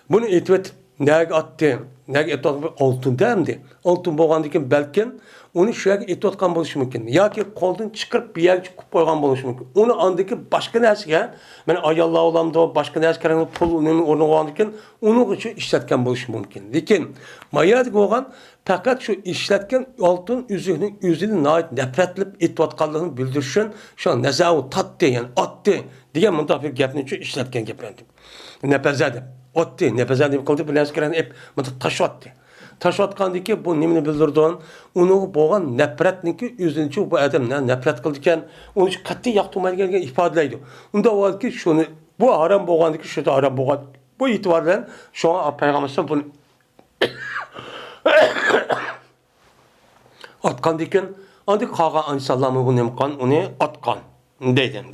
bunu etivat nega attı? Nega etivat altın demdi. Altın bolgandikin belkin onu şu yerga etayotgan bo'lishi mumkin yoki qo'ldan chiqarib bir yerga chiqib qo'ygan bo'lishi mumkin. Uni andagi boshqa narsaga mana ayollar olamda boshqa narsaga pul o'rniga olgandikin uni uchun ishlatgan bo'lishi mumkin. Lekin mayat bo'lgan faqat shu ishlatgan oltin uzukning o'zini nafratlab etayotganligini bildirish uchun shu nazavu tatdi ya'ni otdi degan bunday bir gapni uchun ishlatgan gaplardi. Napazadi otdi napazadi qildi bir narsaga hep tashatdi. Taşvatqandaki bu nimini bildirdiğin, onu boğan nefretniki özünçü bu adam nefret kıldıkken, onu qattiq yaqtırmaydigan ifadaleydi. Unda var ki şunu, bu haram boğandaki şu da haram boğan. Bu itibarla şu an Peygamber bunu atkan diken, ancak qalan insanlarımı bunu imkan, onu atkan deydi.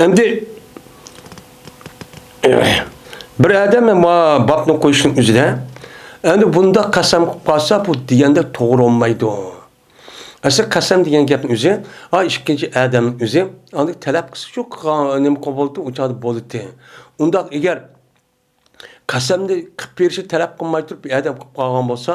Endi bir adam babni qo'yishning o'zida endi bunda qasam qilib qolsa bu deganda to'g'ri olmaydi. Asl qasam degan gapning o'zi, ikkinchi odamning o'zi, endi talab qilsa shu nima bo'ldi, o'chadi bo'ldi. Unda agar qasamni qilib berishni talab qilmay turib bir odam qilib qolgan bo'lsa,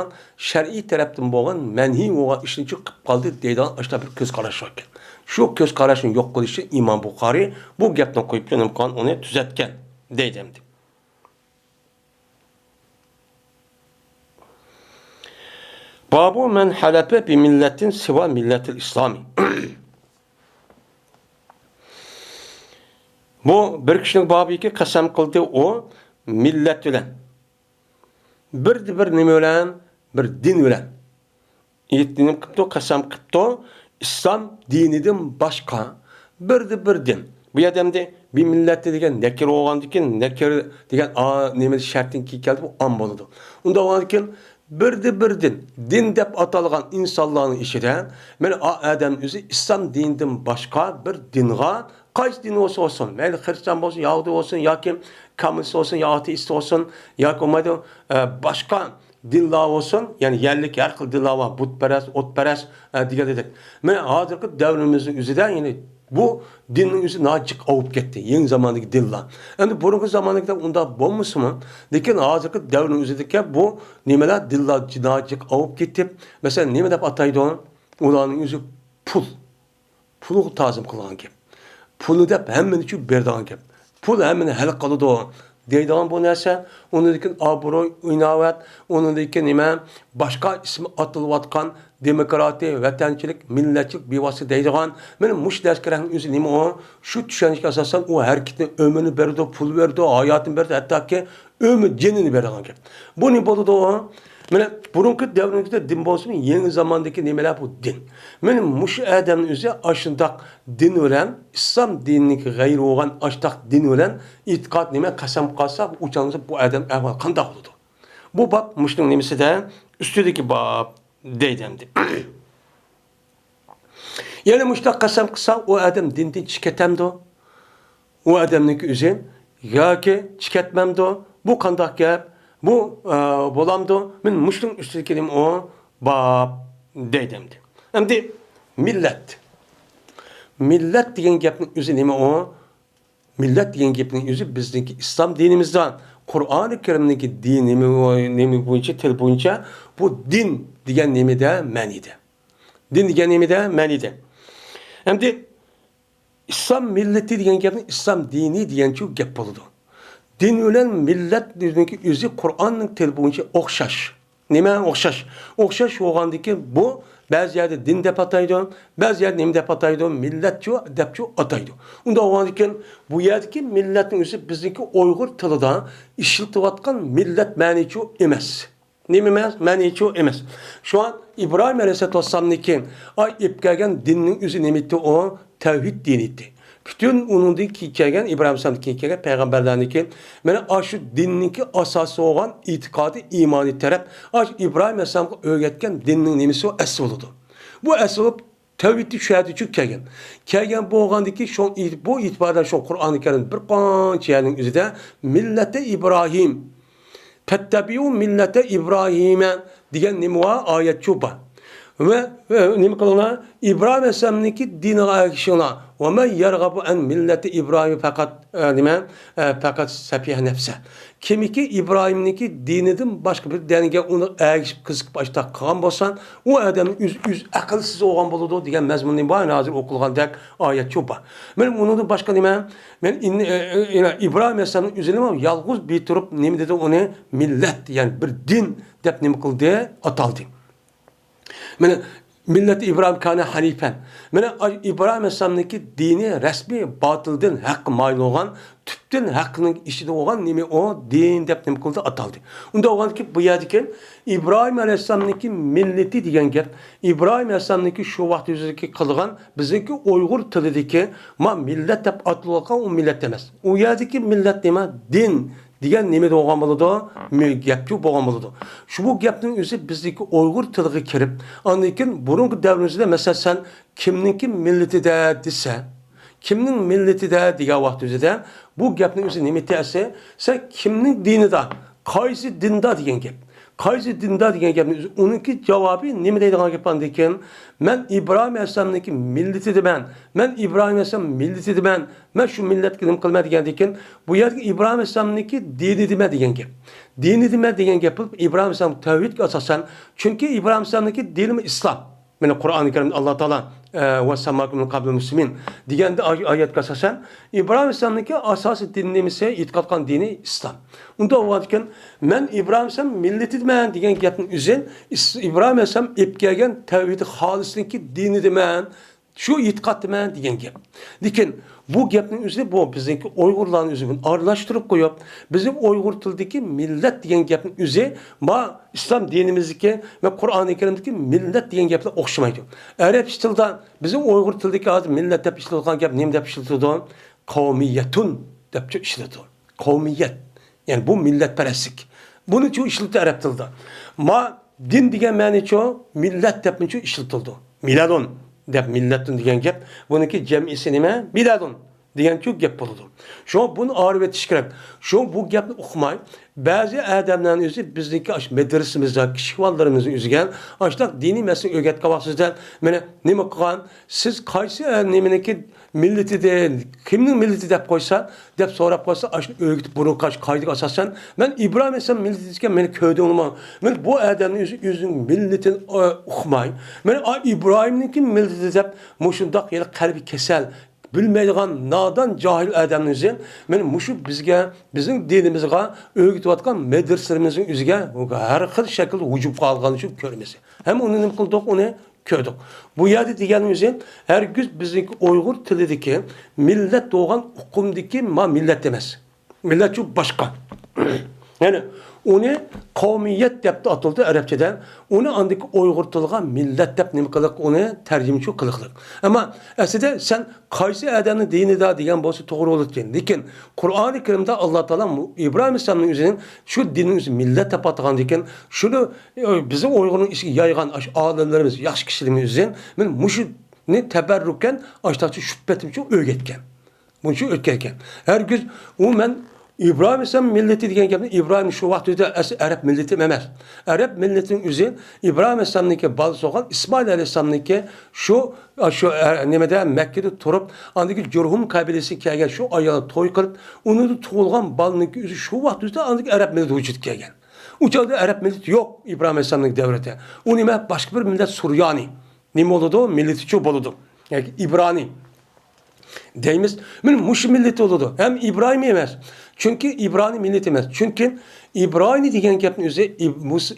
shar'iy tarafdan bo'lgan manhiy bo'lgan ishni qilib qoldi deydigan ashta bir ko'z qarash bor ekan. Şu göz qarashini yo'q qilishi İmam Buxoriy bu gapni qo'yib imkon uni tuzatgan deydi. Babu men halafe bi milletin siva milletil İslami. Bu bir kişinin babiki qasam qildi o millet bilan. Bir nima bilan, bir din bilan. Yetdinim qildi, qasam qildi. İslam dinidan başka bir din. Bu adamda bir millette degan nekir olgandikin, nekir degan nima shartdan keyin keldi bu am bo'ladi. Unda olgandikin bir din. Din deb atalgan insonlarning ichida mana adam o'zi islom dinidan başka bir dinga qaysi din olsun, mayli xristian bo'lsin, yahudi bo'lsin yoki kommunist olsun, ya ateist olsun, yoki olmaydi başka dinlar olsun, yani yerlik her xil dinlar var, butperest, otperest degan dedik. Men hozirgi davrimizning o'zida yani bu dinning o'zi nachiq ovib ketdi. Yangi zamondagi dinlar. Endi burungi zamondagida unda bo'lmasmi? Lekin hozirgi davrning o'zidagi bu nimalar dinlar nachiq ovib ketib, masalan nima deb ataydi onu? Ularning o'zi pul. Pulni ta'zim qilgan gap. Pulni deb hammani uchun beradigan gap. pul hemmini hal qiladi deydigan bu narsa, uningdan obro'y, inovat, uningdan nima, boshqa ismi atilayotgan demokratiya, vatanchilik, millatchilik bevosita deydigan, mana mush daskarning o'zi nima u? Shu tushunishga asosan u harakatni ömrünü berdi, pul berdi, hayotini berdi, hattoki ömür jinini bergan gap. Bu ne bo'ladi u? Mana burungi davrimizda din bo'lsin, yangi zamondagi nimalar bu din. Mana mush odamning o'zi ashundaq din bilan, islom dinining g'ayri bo'lgan ashtaq din bilan e'tiqod nima qasam qilsa, uchansa bu odam avval qanday bo'ladi? Bu bab mushning nimasida ustidagi bab deydi. Yani muştaq qasam qilsa, o odam dindan chiqib ketamdi. O odamning o'zi yoki chiqib ketmamdi. Bu qanday gap? Bu bo'lamdi. Men mushning ustidagi kelim o bab deydi. Endi millat. Millat degan gapning o'zi nima o? Millat degan gapning o'zi bizniki islom dinimizdan, Qur'oni Karimdagi din nima bo'yicha, til bo'yicha bu din degan nimada ma'nida. Din degan nimada ma'nida. Endi islom millati degan gapni islom dini degan shu gap bo'ladi. Din bilan millat deganki o'zi Qur'onning til bo'yicha o'xshash. Nima o'xshash? O'xshash bo'lgandiki bu ba'zi yerda din deb ataydi, ba'zi yerda nima deb ataydi, millatchi deb ataydi. Unda bo'lgandan bu yerdagi millatning o'zi bizniki Uyg'ur tilida ishlatilayotgan millat ma'nichi emas. Nima emas? Ma'nichi emas. Şu an İbrahim Aleyhisselam'niki ay ipkagan dinning o'zi nima edi? O tavhid dini edi. Bütün onundaki kelgan İbrahim Aleyhisselam'daki kelgan payg'ambarlarniki mana shu dinninki asosi bo'lgan e'tiqodi, iymoniy taraf İbrahim Aleyhisselamga o'rgatgan dinning nimasi asli bo'ladi. Bu asli tavhidni tushunadi uchun kelgan. Kelgan bo'lgandiki bu e'tibordan shu Qur'oni Karim bir qancha yerning o'zida millati İbrahim Fettabiu millete İbrahim'e degan nima ayet çoba. Ve nima qilana İbrahim Aleyhisselam'niki dini ayakşına. Ve men yergabu en milleti İbrahim fakat nima fakat safiha nefse. Kimiki İbrahim'niki dinidan başka bir diniga onu ayakşıp kızıp başta qilgan bo'lsan, o adamning üz aqlsiz bo'lgan bo'ladi degan mazmunni bor hozir o'qilgandek ayet çoba. Men undan başka nima? Men İbrahim Aleyhisselam'ning o'zini yolg'iz bitirib nima dedi onu millet yani bir din deb nima qildi ataldi. Mana milleti İbrahim kana hanifen. Mana İbrahim Aleyhisselam'niki dini resmi batıldan haq mayl olgan, tüpten haqqning ishida olgan nima o din deb nima qildi ataldi. Unda olganki bu yerdiki İbrahim Aleyhisselam'niki milleti degan gap, İbrahim Aleyhisselam'niki shu vaqt yuzidagi qilgan bizniki Uyg'ur tilidagi ma millet deb atilgan o millet emas. U yerdagi millet nima? Din degan nima bo'lgan bo'ladi? Gapchi bo'lgan bo'ladi. Shu bu gapning o'zi bizdagi Uyg'ur tiliga kirib, ondan keyin burungi davrimizda masalan sen kimningki millatida desa, kimning millatida degan vaqt o'zida bu gapning o'zi nima deyapsa, sen kimning dinida, qaysi dinda degan gap. Qaysi dinda degan gapning o'zi uningki javobi nima deydigan gapdan ekan, men İbrahim Aleyhisselam'niki millatidaman. Men İbrahim Aleyhisselam millatidaman. Men shu millatga nima qilma degan ekan, bu yerda İbrahim Aleyhisselam'niki dinidima degan gap. Dinidima degan gap İbrahim Aleyhisselam tavhidga asosan, chunki İbrahim Aleyhisselam'niki dini islom. Mana Qur'oni Karimda Alloh taolo va samakum qabl muslimin deganda oyatga asosan İbrahim Aleyhisselam'niki asosiy din nimasi, e'tiqod dini islom. Unda o'tgan men İbrahim Aleyhisselam millatiman degan gapning o'zi İbrahim Aleyhisselam epkagan tavhid xolisniki dinidiman, shu e'tiqodman degan gap. Lekin bu gapning o'zi bu bizniki Uyg'urlarning o'zi bilan aralashtirib qo'yib, bizim Uyg'ur tilidagi millat degan gapning o'zi ma islom dinimizdagi va Qur'oni Karimdagi millat degan gaplar o'xshamaydi. Arab tilida bizim Uyg'ur tilidagi hozir millat deb ishlatilgan gap nima deb ishlatiladi? Qavmiyatun deb ishlatiladi. Qavmiyat. Yani bu millatparastlik. Buni chu ishlatiladi arab tilida. Ma din degan ma'nosi millat deb ishlatiladi. Miladun deb millatun degan gap, buniki jam'isi nima? Miladun degan shu gap bo'ladi. Shu buni o'rib etish kerak. Shu bu gapni o'qimay, ba'zi odamlarning o'zi bizniki madrasamizda, kichik bolalarimizni o'ziga ashunday diniy masala o'rgatgan vaqtida mana nima qilgan, siz qaysi nimaniki millatida, kimning millati deb qo'ysa, deb so'rab qo'ysa, ashuni o'rgatib burun qaydiga asosan men İbrahim Aleyhisselam millatiga meni ko'rdimman. Men bu odamning o'zining millatini o'qimay, men İbrahimningki millati deb mushundoq yeri qalbi kasal bilmeydigan nadan cahil adamımızın men muşu bizge bizim dinimizge öğütüvatkan medreselerimizin üzge her xil şekilde hücum kalganı şu körmesi. Hem onu nim kıldık onu kördük. Bu yerde diyenimizin her gün bizim Uygur tilideki millet doğan hukumdaki millet demez. Millet şu başka. Yani onu kavmiyet dep de atıldı Arapçadan. Onu andaki Uygurtulga millet dep nima qiliq onu tercümeçi qiliqlik. Ama aslida sen qaysi adamning dinida degan bo'lsa to'g'ri bo'ladi. Lekin Qur'oni Karimda Alloh taolo İbrahim Aleyhisselamning o'zining shu dinning o'zi millat deb atagan ekan. Shuni bizim Uyg'urning ishiga yaygan olimlarimiz, yaxshi kishilarimiz o'zi men mushuni tabarrukan ashtachi shubbatim uchun o'rgatgan. Buncha o'tgan. Her gün o men İbrahim Aleyhisselam milleti diyen gibi İbrahim şu vaxtda Arap milleti emas. Arap milletinin üzü İbrahim Aleyhisselam'nınki bal soğan İsmail Aleyhisselam'nınki şu nemede Mekke'de turup andaki Curhum kabilesi kelgen şu ayağı toy kılıp onu da tuğulgan balınınki üzü şu vaxtda andaki Arap milleti vücut kelgen. Uçakta Arap milleti yok İbrahim Aleyhisselam'nınki devrede. O nime başka bir millet Suryani. Nime oldu? Milleti çok oldu. Yani İbrani. Deyimiz, muş milleti oldu. Hem İbrahim yemez. Çünkü İbrani milleti yemez. Çünkü İbrani diyen gapın özü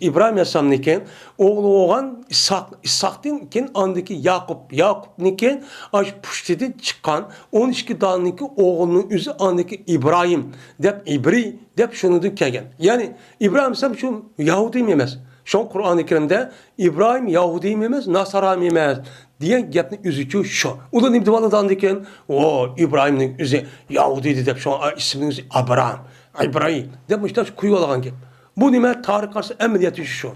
İbrahim Aleyhisselam'nınki oğlu olan İshak'ın andaki Yakup'nınki aş puştedi çıkan 12 dalınınki oğlunun özü andaki İbrahim dep İbri dep şunu da kelgen. Yani İbrahim Aleyhisselam şu Yahudi yemez. Şu an Kur'an-ı Kerim'de İbrahim Yahudi yemez, Nasara yemez diyen gapning üzücü şu. Ulan imtivanından diken o İbrahim'nin üzü Yahudi dep şu an isminin üzü Abraham. İbrahim demişler kuyualagan gap. Bu nime tarih karşı emniyeti şu.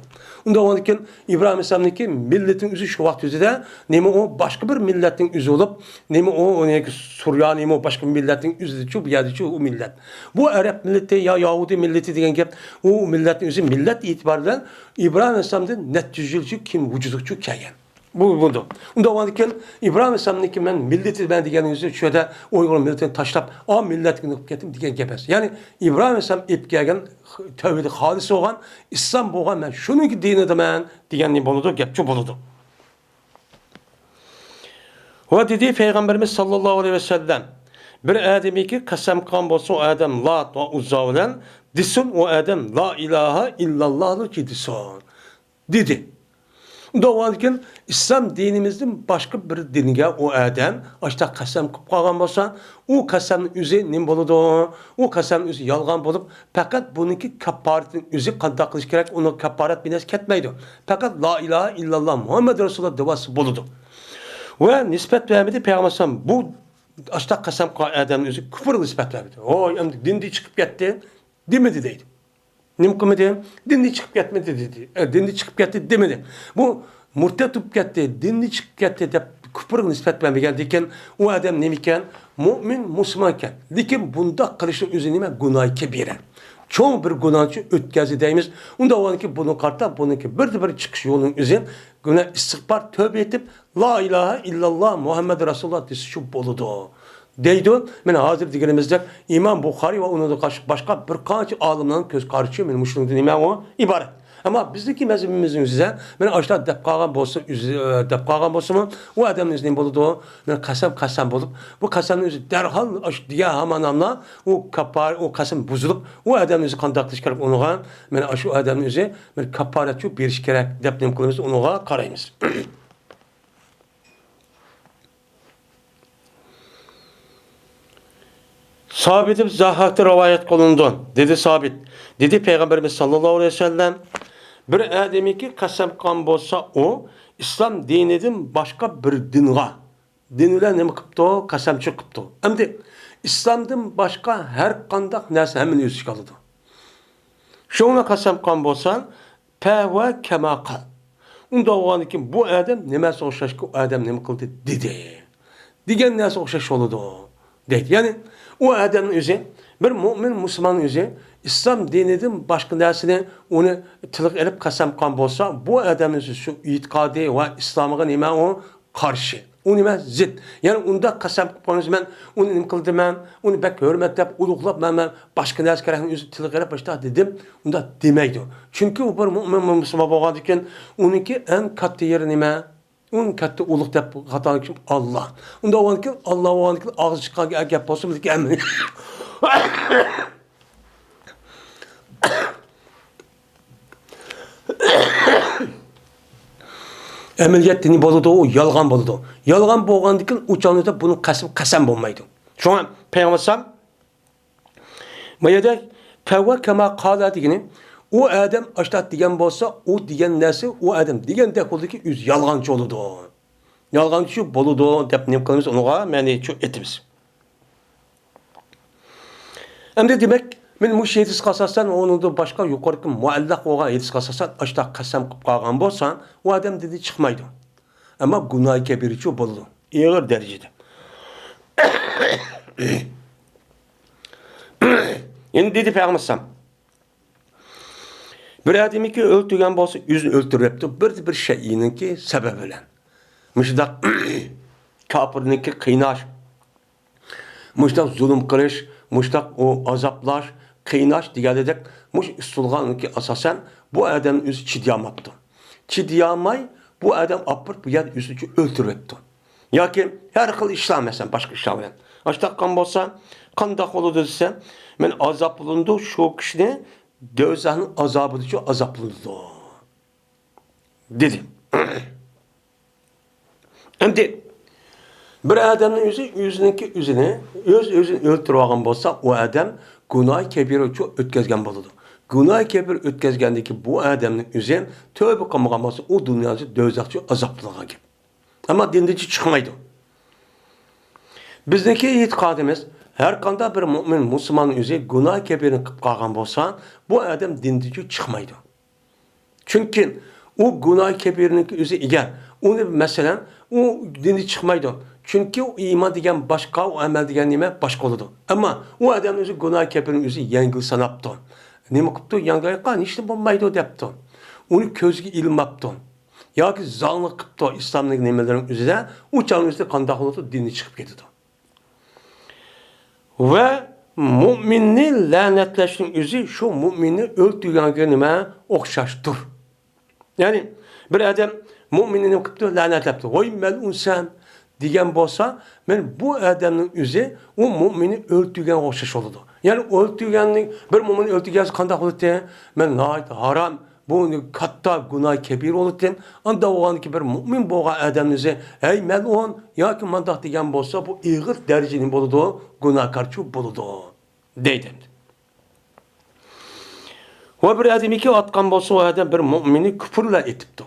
Onda ondan İbrahim Aleyhisselam'nınki milletin üzü şu vakti üzüde neme o başka bir milletin üzü olup neme o Suryani neme o başka bir milletin üzü şu bir yerde şu o millet. Bu Arap milleti ya Yahudi milleti diyen gap o milletin üzü millet itibariyle İbrahim Aleyhisselam'ın neticeci kim vücudukçu kelgen. Bu budur. Onda ondan İbrahim Aleyhisselam'nınki ben milleti ben diyenizde şöyle Uygur milletini taşlap o milletini getim diyen gepes. Yani İbrahim Aleyhisselam ip gelgen tevhidi halisi olan İslam boğan ben şununki dinide ben diyen ne buludu gepçu buludu. Ve dedi Peygamberimiz sallallahu aleyhi ve sellem bir ademi ki kasem kan bolsa o adam la ve uzza bilen disun o adam la ilahe illallah ki disun dedi. Doğanken İslam dinimizin başka bir dinge o adam açta kasem kıp kalgan bolsa o kasemin üzü ne boludu o kasemin üzü yalgan bolup fakat bununki kaparetin üzü qanday qilish kerak onu kaparet bines ketmeydi. Fakat la ilahe illallah Muhammed Resulullah devası boludu. Ve nispet vermedi Peygamber bu açta kasem kalgan adamın üzü küfür nispet vermedi. O dindi çıkıp gitti demedi deydi. Nimkimi diyeyim, dindi çıkıp gitmedi dedi. Dindi çıkıp gitti demedi. Bu murtet tutup gitti, dindi çıkıp gitti de küfür nispet vermeyken o adam nemiken, mümin, Müslümanken. Lekin bunda kılışın üzerine günah kebire. Çoğu bir günahçı ötkezi deyimiz. Onda o ki bunun karta, bununki bir çıkış yolunun üzerine günah istiğfar tövbe etip la ilahe illallah Muhammed Resulullah desi şu boludu. Deydi, men hazır diyelimizde İmam Bukhari ve onun da başka birkaç alimlerin göz karşı benim müşrikin imam o ibaret. Ama bizdeki mezhebimizin üzerine ben aşağı depkagan bolsun o adamın üzerine buludu ben kasam bulup bu kasamın üzerine derhal diye hamanamla o kasam bozulup o adamın üzerine kandaklış kerek onuğa ben şu adamın üzerine ben kaparatçı bir iş kerek depnem kılımız onuğa karayımız. Sabit'im Zahak'ta rivayet kılındı. Dedi Sabit. Dedi Peygamberimiz sallallahu aleyhi ve sellem bir ademi ki kasem kan bolsa o İslam dinidin başka bir dinga. Dinler ne kıptı? Kasemçi kıptı. Hem İslam'dan başka her kandak neyse hemen yüzük aldı. Şuna kasem kan bolsa peve kemakal. Onda o ki bu adam nemesi okşaş ki o adam ne kıldı dedi. Digen neyse okşaş oldu. Dedi. Yani o adamın özü, bir mümin Müslüman özü, İslam dininin başka dersine onu tılık edip kasem kan bolsa, bu adamın özü şu itikadi ve İslam'a nime o karşı. O nime zid. Yani onda kasem kanı ben, onu nime kıldım ben, onu bek hürmetlep, uluklap ben başka ders gerekli özü tılık edip başta dedim, onda demeydi. Çünkü o bir mümin Müslüman boğadıkken, onunki en katı yeri nime? Onun katta ulug' deb xatolik kim Allah. Unda o'nki Allah o'nki og'zi chiqqan gap bo'lsa bizga emin. Ameliyat dini bo'ladi, u yolg'on bo'ladi. Yolg'on bo'lgandan keyin uchoqda buni qasam bo'lmaydi. Shunga payg'ambar bu yerda tavva kama qala degani u odam ashtat degan bo'lsa, u degan narsa u odam degandek bo'ldiki, o'z yolg'onchi bo'ladi. Yolg'onchi bo'ladi deb nima qilamiz? Unga ma'ni shu etimiz. Endi demak, men bu hadis qasasan o'ningda boshqa yuqorqi muallaq bo'lgan hadis qasasan ashtat qasam qilib qolgan bo'lsan, u odam dedi chiqmaydi. Ammo gunoh kabirchi bo'ladi. Og'ir darajada. Endi dedi payg'ambar bir adamiki o'ltirgan bo'lsa, o'zini o'ltiribdi bir shayiniki sababi bilan. Mushdaq kofirniki qiynash, mushdaq zulm qilish, mushtaq o azoblash, qiynash deganidek mush usulg'anki asosan bu odam o'zi chidayapti. Chidayamay bu odam opir bu yer o'zicha o'ltiribdi. Yoki har xil ishlar masalan boshqa ishlar bilan. Ashtaqqan bo'lsa, qanday bo'ladi desa, men azoblandim shu kishini do'zaxning azobicha azoblandim. Dedi. Endi bir odamning o'ziniki o'zini o'ltirib olgan bo'lsa, u odam gunoh kabiracha o'tkazgan bo'ladi. Gunoh kabir o'tkazgandiki bu odamning o'zi tövbe qilmagan bo'lsa, u dunyoda do'zaxcha azoblangan. Ammo dindan chiqmaydi. Bizniki e'tiqodimiz har qanday bir mu'min musulmon o'zi gunoh kabirini qilib qolgan bo'lsa, bu odam dindan chiqmaydi. Chunki u gunoh kabiriniki o'zi egar uni masalan u dindan chiqmaydi. Chunki u iymon degan boshqa, u amal degan nima boshqa bo'ladi. Ammo u odam o'zi gunoh kabirini o'zi yengil sanabdi. Nima qilibdi? Yangilayqa ishni bo'lmaydi debdi. Uni ko'zga ilmabdi. Yoki zalni qilibdi islomning nimalarining o'zida, u chog'ingizda qanday bo'ladi dindan chiqib ketadi. Ve mu'minni la'natlashning o'zi shu mu'minni o'ltirganga nima o'xshashdir. Ya'ni bir odam mu'minni nima qilibdi? La'natlabdi. Voy mal'unsan degan bo'lsa, men bu odamning o'zi u mu'minni o'ltirganga o'xshash bo'ladi. Ya'ni o'ltirganning bir mu'min o'ltirganda qanday bo'ladi? Men harom bu katta gunoh kabir bo'ladi. Unda o'g'anki bir mu'min bo'lgan odamning o'zi, "Ey mal'un" yoki mandaq degan bo'lsa, bu og'ir darajada bo'ladi, gunohkorchi bo'ladi deydi. Va bir odamiki otgan bo'lsa, o odam bir mu'minni kufrlar etibdi.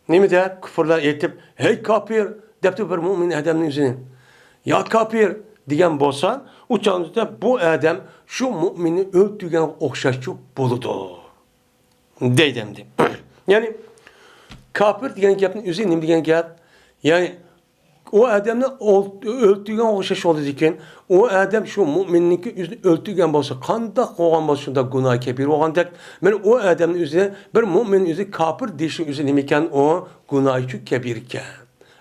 Nima deb kufrlar etib, "Hey kafir" debdi bir mu'min odamning o'zini. "Ya kafir" degan bo'lsa, u chog'da bu odam shu mu'minni o'ltirgan o'xshashchi bo'ladi. Deydim. Yani kafir degan gapning o'zi nima degan gap? Yani o odamni o'ltirgan o'xshash bo'ladi ekan, o odam shu mu'minniki o'zini o'ltirgan bo'lsa, qanday qilgan bo'lsa shunda gunoh kabir bo'lgandek, men o odamning o'zi bir mu'min o'zi kafir deyish o'zi nima ekan? O gunohchi kabir ekan.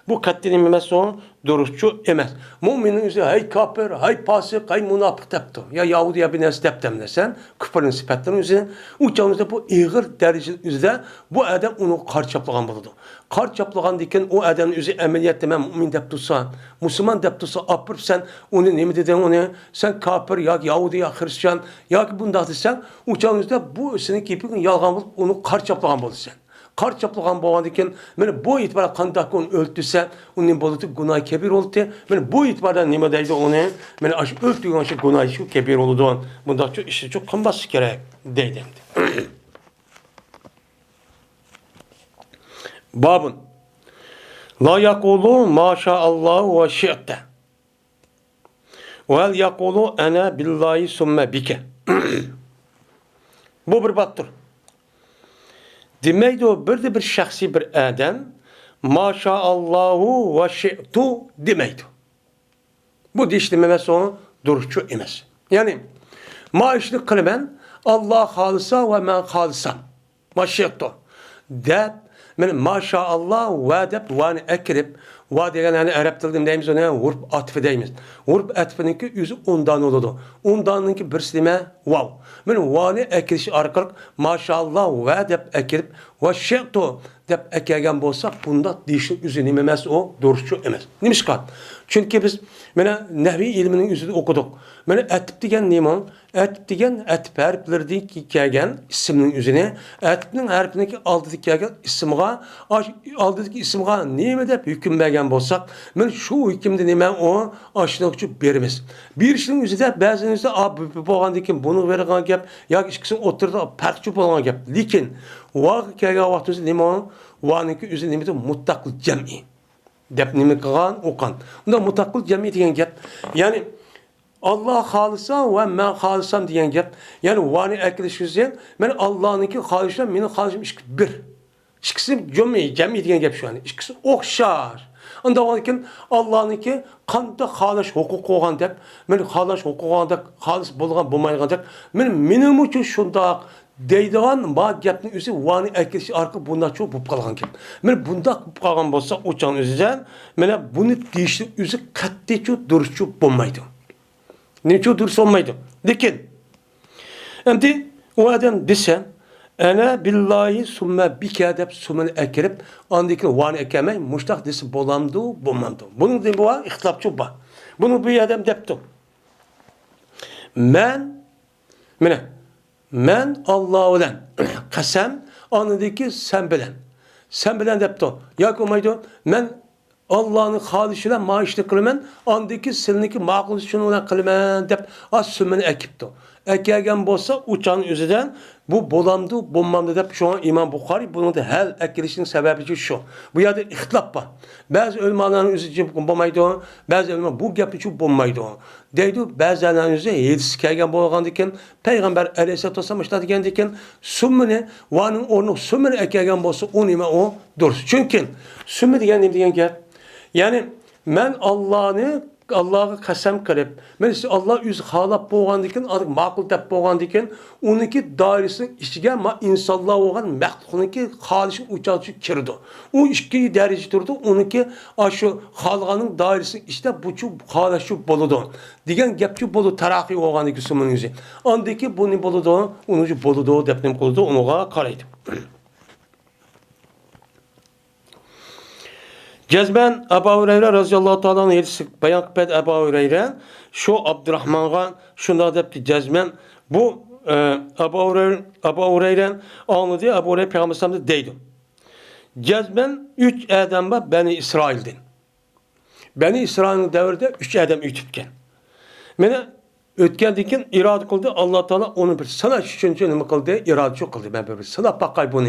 Bu qat'iy nima emas, o durustchu emas. Mu'minning o'zi hay kafir, hay fosiq, hay munofiq debdi. Ya Yahudi ya bir narsa debdim desen, kufrning sifatlarini o'zi u chog'da bu og'ir darajada o'zida bu odam uni qarchaplagan bo'ladi. Qarchaplagandan keyin u odamning o'zi amaliyotda men mu'min deb tursa, musulmon deb tursa, opirib sen uni nima deding uni? Sen kafir yoki Yahudi yo Xristian yoki bunday desen, u chog'da bu sening keping yolg'on bo'lib uni qarchaplagan bo'lsan. Qarchaplagan bo'lgandan keyin men bu e'tibor qanday kun o'ltirsa, uning bo'ladi gunoh kabir bo'ldi. Men bu e'tibordan nima deydi uni? Men shu o'ltirgan shu gunoh shu kabir bo'ladi. Bundaqcha ishi çok qilmaslik kerak deydi. Babun la yaqulu ma sha'allohu va shi'ta. Ve yaqulu ana billahi summa bika. Bu bir babdır. Demeydi o bir şahsi bir adam maşaallahu ve şi'tu demeydi. Bu dişlememesi o duruşçu emas. Yani maaşlık kılmen Allah halisa ve men halisam. Maşi'tu. Dep men maşaallah ve dep ve ekrib Va degan yani Arap tilida deymiz ona urf atfi deymiz. Urf atfiniki o'zi undan bo'ladi. Undanninki birisi nima? Vav. Mana vani akilish orqali mashallah va deb akilib va shi'tu deb akagan bo'lsak, bunda deyishning o'zi nima emas, o durustchu emas. Nimishqa? Chunki biz mana nahviy ilmining o'zida o'qidik. Mana atib degan nima? Atib degan atib harflaridan kelgan ismning o'zini, atibning harfining oldidagi kelgan ismga, oldidagi ismga nima deb hukm bergan bo'lsak, men shu hukmni nima o oshnoqchi beramiz. Berishning o'zida ba'zimizda bo'lgandan keyin buni bergan gap yoki ikkisini o'tirda farqchi bo'lgan gap. Lekin vaqt kelgan vaqtimizda nima? Va'niki o'zi nima deb muttaqil jam'i deb nima qilgan o'qan. Unda muttaqil jam'i degan gap, ya'ni Allah xalisa ve men xalisam degan gap. Yani vani akilishizden men Allah'ınki xalisam, mening xalisim bir. İkisi cemi degan gap şu an. İkisi o'xshar. Unda olarken Allah'ınki qanday xalish huquq qo'ygan deb, men xalish huquqida xalis bo'lgan bo'lmaydigan deb, mening uchun shundoq deydigan bu gapning o'zi vani akilish orqali bundan çok bo'lib qolgan gap. Men bundoq bo'lib qolgan bo'lsa, o'chan o'zidan mana buni deyishning o'zi qat'iy durustchu bo'lmaydi. Niço durust olmaydı. Lekin, endi o adam dese, ana billahi summe bike deb sumini ekirip, andaki vani ekemey, muştak dese bolamdı, bulmamdı. Bunun da bu ihtilapçı var. Bunu bu adam depti. Men Allah olan kasem, andaki sen bilen depti. Yak olmaydı, men Allah'ın halişiyle maaşlı kılmen, andaki siliniki makul şunu kılmen dep az sümeni ekipti. Ekegen bolsa uçağın üzerinden bu bolamdı, bombamdı dep şu an İmam Bukhari bunun da hel ekilişinin sebebi şu. Bu yerde ihtilaf var. Bazı ölmanların üzerinden bombaydı, bazı ölmanların bu gap için bombaydı. Deydi bazılarının üzerinden yedisi kegen bolgan diken, Peygamber Aleyhisselatü Vesselam işte diken diken sümeni, vanın onu sümeni ekegen bolsa o nime o dur. Çünkü sümeni diyen gap. Yani men Allah'a kasem kılıp, men Allah yüz halap boğandiken, adık makul dep boğandiken, onunki dairesinin içine insanlığa olan mehlukununki halişin uçağı kirdi. O işki derece durdu, onunki aşı halganın dairesinin içine buçu halaşı boludu. Digen gepçi bolu tarakı oğandaki sumununzi. Andaki bunu boludu, onucu boludu, depnem koludu, onuğa karaydı. Cezben Ebu Hureyre radıyallahu ta'ala'nın yedisi bayan kıpet Ebu Hureyre şu Abdurrahman'a şunda depti cezben bu Ebu Hureyre anı diye Ebu Hureyre Peygamber deydi. Cezben 3 adam var Beni İsrail'den. Beni İsrail'in devrinde 3 adam ütüpken. Mene ötkendikin irade kıldı Allah Teala onu bir sana üçüncü nime kıldı irade çok kıldı ben bir sana bakay bunu.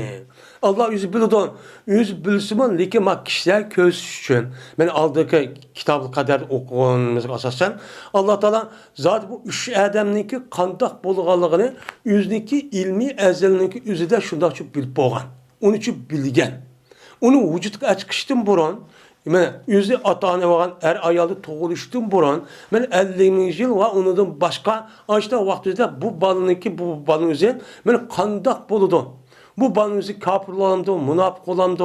Allah yüzü bildi yüz bilsimin lekin mak kişiler köz üçün. Ben aldığım kitabı kader okuğumuz asasen Allah Teala zat bu üç adamniki kandak bolğanlığını yüzniki ilmi ezelniki üzüde şunda çok bilip boğan. Onu için bilgen. Onu vücutga açkıştım buran. Men yüzü atağına varan er ayalı toğuluştum buran. Men 50 yıl ve ondan başka açta vaktinde bu balın üzerine men kandak buludu. Bu balın üzerine kapırlandı, münafık olamdı,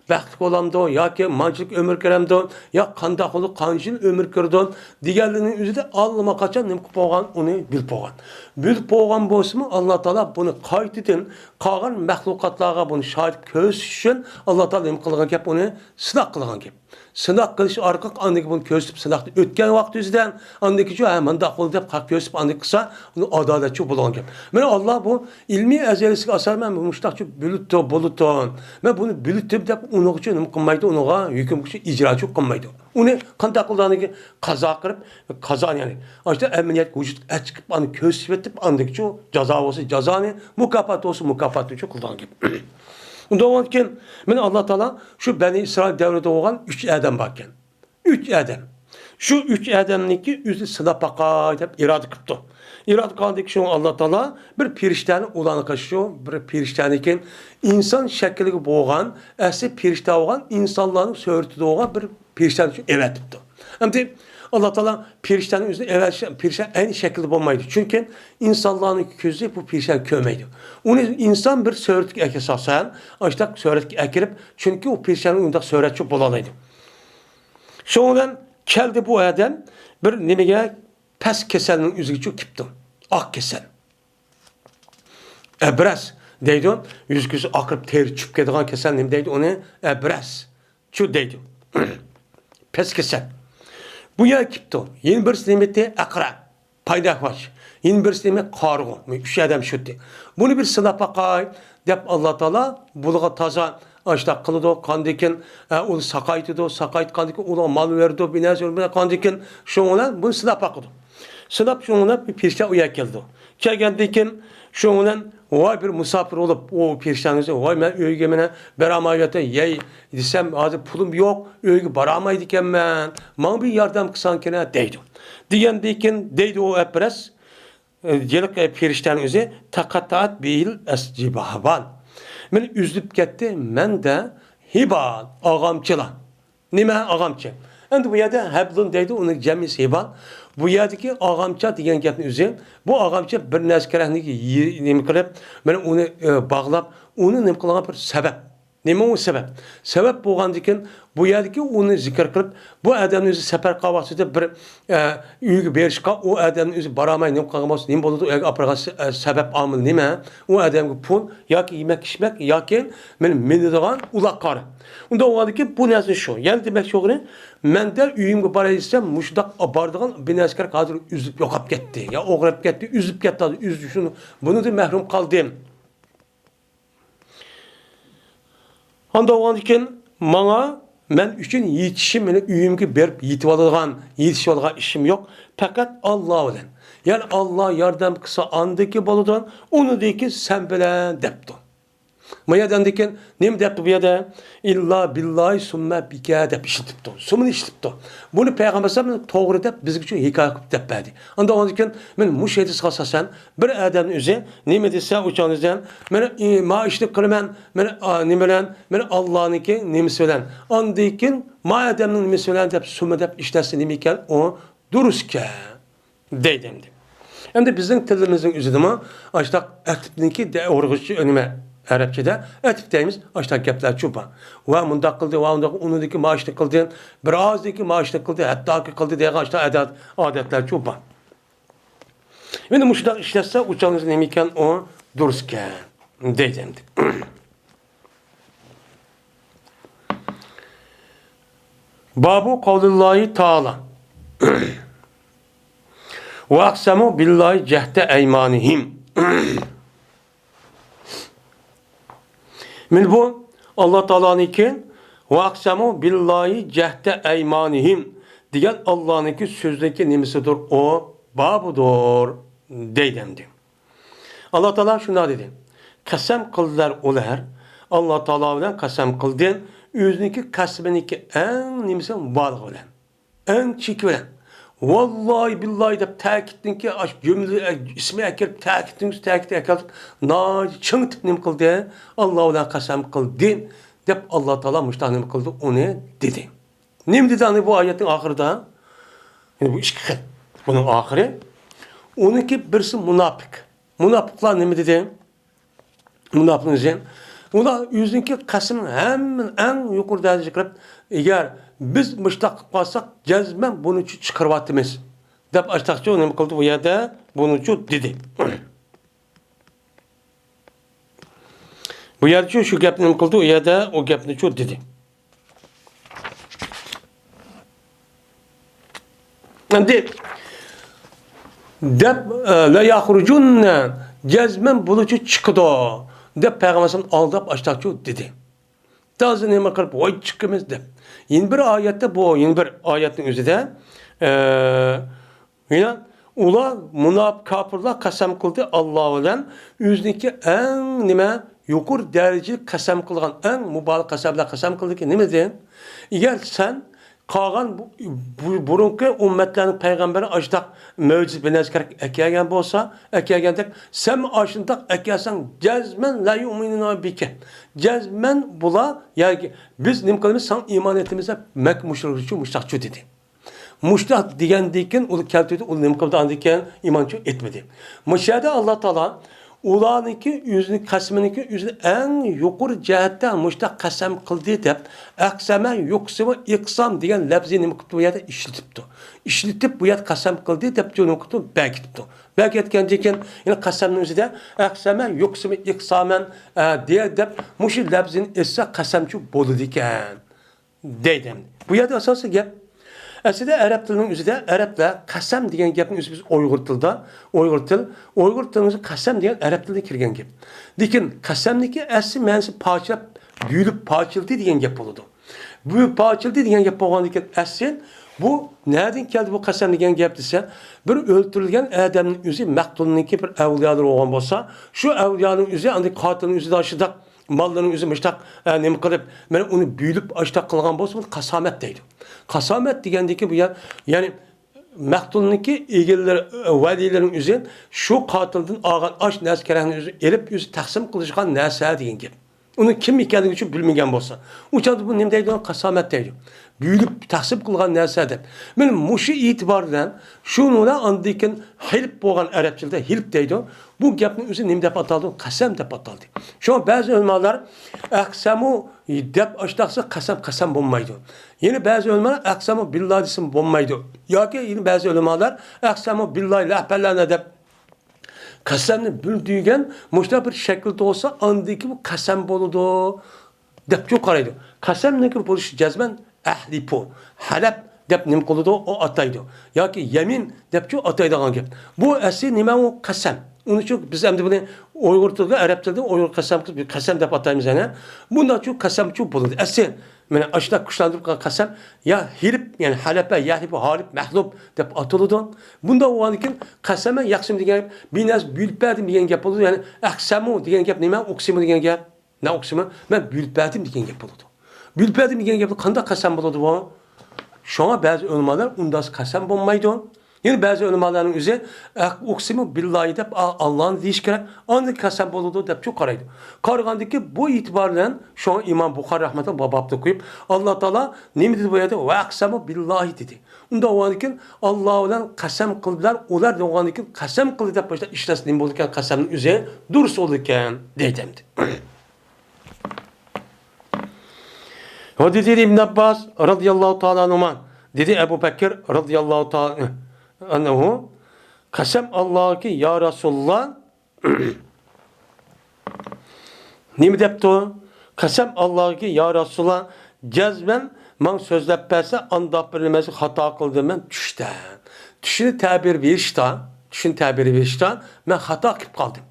bəxtlik olamdı, ya ki mancılık ömür keremdi, ya kandak olup kancıl ömür kerdi. Diğerlerinin üzerinde Allah'ıma kaçan nemkip oğan onu bilip oğan. Bilip oğan bolsun Allah Teala bunu kayıtedin, kalan məhlukatlara bunu şahit köz için Allah Teala nemkip kılgan gep onu sınak kılgan gep. Sınak kılış arka andaki bunu közüp sınaktı. Ötken vakti yüzden andaki şu hemen dakıl deyip kalk közüp andaki kısa onu adaletçi bulan gibi. Ben Allah bu ilmi ezelisi asar ben bu müştakçı bülüttü bulutun. Ben bunu bülüttü deyip onu için onu kılmaydı ona hüküm kişi icracı kılmaydı. Onu kan takıldığını ki kaza kırıp kaza yani. İşte emniyet vücut çıkıp onu közüp etip andaki şu ceza olsun cezanı mukafat olsun mukafat için kullan gibi. Ondan sonra ben Allah Teala şu Beni İsrail devrede olan 3 adam bakken. 3 adam. Şu 3 adamniki yüzü sıla bakay deyip irade kıptı. İrade kaldaki şu Allah Teala bir pirişteni ulanı kaçıyor. Bir pirişteni insan şekli boğan, esi pirişte olan insanların söğürtüde olan bir pirişteni evet tuttu. Hem de Allah Teala piriştenin üzerine evvel pirişten en şekilde olmaydı. Çünkü insanların közü bu pirişten kömeydi. Onu insan bir söğürtük esasen, işte söğürtük ekirip çünkü o piriştenin önünde söğürtçü bolanaydı. Şoňdan keldi bu adam bir nimege pes keselinin yüzüge çöküpdi. Ak kesel. Ebres deydi. Yüzgüsü akırıp teri çüp kedigan kesel nime deydi? Onu ebres. Şu deydi. Pes kesel. Bu yer kipti. Yeni bir nimeti akra. Paydakbaş. Yeni bir nimeti kargo. Üç adam şutti. Bunu bir sınapa kay. Dep Allah Teala buluğa taza açta kılıdı. Kandikin onu sakaytıdı. Sakayt kandikin onu mal verdi. Binaz kandikin şoňundan bunu sınapa kıldı. Sınap şoňundan bir pirşa uya keldi. Kelgendikin şoňundan vay bir musafir olup o pirşanyňyzy vay men öýge mene beramayata yey desem hazır pulum yok öýge baramaydy ekenmen. Maňa bir ýardam kılsan kene deydi. Digendikin deydi o epres jelik pirşanyň özü taqatat bil asjibaban. Men üzüp ketdi. Men de hiban agamçyla. Nime agamçy? Endi bu ýerde hablun deydi onu jemisi hiban. Bu yerdeki ağamça diyen gapni özü, bu ağamça bir neskerehniki nime kılıp, men onu bağlap, onu nime kılgan bir sebep. Nime o sebep? Sebep bolgandyken bu yerdeki onu zikir kılıp, bu adamın özü sefer qavaçyda bir üýge berişka o adamın özü baramay nime kılgan bolsa, nime boludy? O aprga sebep amil nime? O adamga pul yoki yemek içmek yoki men mendigan ulak qary. Unda oğadyki bu näse şu. Yani demek şoğry, mende üýümge bara etsem muşdak bardygan binaskar hazır üzüp yokap ketdi. Ya oğrap ketdi, üzüp ketdi, üzdü şunu. Bunu da mahrum kaldym. Anda oğadyken maňa men üçün ýetişim meni üýümge berip ýetip alýan, ýetişip alýan işim ýok. Fakat Allah bilen. Yani Allah ýardam kılsa andyky boludan, onu diýki sen bilen depdi. Mayadan diken nem depdi bu ýerde? İlla billahi summa bika dep işitipdi. Sumun işitipdi. Bunu Peygamber sallallahu togry dep bizge üçin hikaýa kılıp depdi. Anda ondan diken men muş hedis gasasan bir adamyň özü neme dese uçanyzdan men ma işlik kılman men nime bilen men Allah'nınki nemesi bilen. Andykin ma adamyň nemesi bilen dep summa dep işläse nime eken o duruska deýdim. Endi bizning tilimizning özüdimi açtak etipniki de orgusçy önüme Arapçada etif deyimiz açtak gaplar çupa. Wa mundaq qıldy, wa undaq unudaki maaşlı qıldy, birazdaki maaşlı qıldy, hatta ki qıldy deýän açta adatlar çupa. Endi muşdaq işläse uçanyz neme eken o duruska deýdim. Babu kavlillahi taala. Ve aksamu billahi cehde eymanihim. Men bu Allah Taala'nınki ve aksamu billahi cehde eymanihim diyen Allah'ınki sözdeki nimesidir o babudur deydemdi. Allah Teala şuna dedi. Kasam kıldılar olar. Allah Teala bilen kasam kıldın. Özünki kasbiniki en nimesi varlık bilen. En çiki bilen. Vallahi billahi dep ta'kidin ki aş cümle ismi ekirip ta'kidiniz ta'kid ekaldık. Na çın nim kıldı. Allah bilen kasam kıldın dep Allah Teala müştahnim kıldı onu dedi. Nim dedi hani bu ayetin ahırda? Yani bu işki bunun ahırı. Onunki birisi münafık. Münafıklar ne mi dedi? Münafıkın için. Ular yüzünki kasım hemen en yukarı derece çıkarıp eğer biz müştak kalsak cezmen bunu çıkarvatımız. Dep açtakçı onu kıldı bu yerde bunu dedi. Bu yerde şu gapni kıldı o yerde o gapni dedi. Endi dep la yahrucunna cezmen bulucu çıkdı. Dep Peygamberin aldap açtakçı dedi. Tazı neme kılıp oy çıkımız dep. Yeni bir ayette bu, yeni bir ayetin özüde yine ula münafık kafirler kasam kıldı Allah bilen yüzdeki en nime yukur derece kasam kılgan en mübarek kasablar kasam kıldı ki nime deyin? Eğer sen kalan burunki ümmetlerin peygamberi açtak mevcut bir nezkerek ekegen bolsa ekegendek sen açındak ekesen cezmen la yu'minuna bike. Cezmen bula yani biz nim kılımız san iman ettiğimizde mek müşrikçü müştakçı dedi. Müştak diyen diken ulu keltedi ulu nim kıldı andiken imancı etmedi. Müşahede Allah Teala ularniki o'zini qasminiki o'zini eng yuqori jihatdan mushta qasam qildi deb aqsama yuqsimi iqsam degan lafzni nima qilib bu yerda ishlatibdi. Ishlatib bu yerda qasam qildi deb jo'ni qilib bekitibdi. Bekitgandan keyin yana qasamning o'zida aqsama yuqsimi iqsaman deb mushi lafzni esa qasamchi bo'ladi ekan deydi. Bu yerda asosiy gap aslida arab tilining o'zida arablar qasam degan gapni o'zi biz Uyg'ur tilida, Uyg'ur tilida qasam degan arab tiliga kirgan gap. Lekin qasamniki asli ma'nosi parchalab, büyülüp parçıldı degan gap bo'ladi. Bu parçıldı degan gap bo'lgandan keyin asli bu nereden keldi bu qasam degan gap desa, bir o'ltirilgan odamning o'zi maqtulniki bir avliyolar bo'lgan bo'lsa, shu avliyoning o'zi andi qotilning o'zida ashidaq mallarning o'zi mushtaq nima qilib, mana uni büyülüp ashtaq qilgan bo'lsa, bu qasomat deydi. Qasomat degandiki bu ya'ni maqtulniki egallar valilarning o'zi shu qotildan olgan osh narsalarni o'zi elib o'zi taqsim qilishgan narsa degan gap. Uni kim ekanligi uchun bilmagan bo'lsa, o'chadi bu nima deydi? Qasomat deydi. Büyülüp taqsim qilgan narsa deb. Mana mushi e'tibordan shunula andikin hilb bo'lgan arabchada hilb deydi. Bu gapning o'zi nima deb ataldi? Qasam deb ataldi. Şu ba'zi ulamolar aqsamu deb ashtaqsa qasam bo'lmaydi. Yine ba'zi ulamolar aqsamu billahi desam bo'lmaydi. Yoki yine ba'zi ulamolar aqsamu billahi la palana deb qasamni bildigan mushta bir shaklda olsa andiki bu qasam bo'ladi deb qaraydi. Qasamniki bo'lishi jazman ahlipu, halab deb nim qiladi o ataydi. Yoki yamin deb ataydigan gap. Bu asli nima u qasam. Onun için biz hem de bunu Uygur tilde, Arap tilde Uygur qasam deb ataymiz yani. Bundan çok qasam çok bo'ladi. Asli mana ashta kuchlantirib qasam ya hilib, yani halapa, yahlib, halib, mahlub deb atiladi. Bunda o'g'ankin qasama yaqsim degan binas bülpadim degan gap bo'ladi. Yani aqsamu degan gap nima? Uqsimu degan gap. Ne uqsimu? Men bülpadim degan gap bo'ladi. Bülpadim degan gap qanday qasam bo'ladi bu? Şuna bazı ulamolar undas qasam bo'lmaydi. Yani bazı ulamolarning o'zi uqsimu billahi deb Allah'ın deyish kerak. Andi qasam bo'ladi deb çok qaraydi. Qaragandiki bu itibarlan şu İmam Buxoriy rahmatulloh bababda qo'yib, Alloh taolo nima dedi bu yerda? Va aqsamu billahi dedi. Unda o'g'ankin Alloh bilan qasam qildilar. Ular o'g'ankin qasam qildi deb boshda ishlas nima bo'lgan qasamning o'zi durust bo'ldi ekan deydi. O dedi İbn Abbas radıyallahu ta'ala anhuma, dedi Ebu Bekir radıyallahu ta'ala anhu, qasam Allah'a ki ya Resulullah nima debdi? Qasam Allah'a ki ya Resulullah cazben man sözlep berse andaq birilmesi hata qildim men tushdan. Tushni ta'bir berishda men xato qilib qoldim.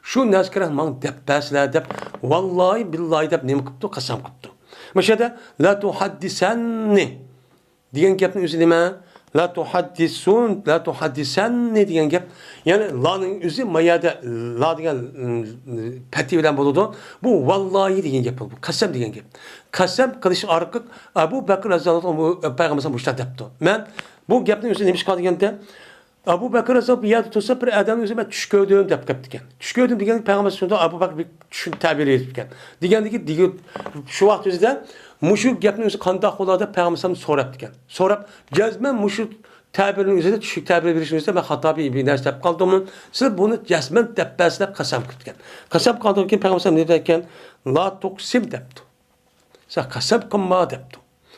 Shu naskara man deb bersizlar deb vallahi billahi deb nima qilibdi? Qasam qilibdi. Mesela la tuhaddisanni diyen gapning o'zi nima? La tuhaddisanni degan gap. Yani la'ning o'zi mayada la degan pati bilan bo'ladi. Bu vallahi degan gap bu. Qasam degan gap. Qasam qilish orqali Abu Bakr roziyallohu anhu payg'ambarimiz mushtat debdi. Men bu gapning o'zi nima chiqadi deganda Abu Bakr roziyallohu anhu yada tursa bir odamning o'zi men tush ko'rdim deb qilibdi ekan. Tush ko'rdim degan payg'ambar shunda Abu Bakr tushun ta'bir etib ekan. Degandiki shu vaqt o'zida mushu gapning o'zi qanday bo'ladi payg'ambarimiz so'rabdi ekan. So'rab jazman mushu ta'birning o'zida tushuk ta'bir berishning o'zida men xato bir narsa deb qoldim. Siz buni jazman deb baslab qasam qilib ekan. Qasam qilgandan keyin payg'ambarimiz nima dedi ekan? La tuqsim debdi. Siz qasam qilma debdi.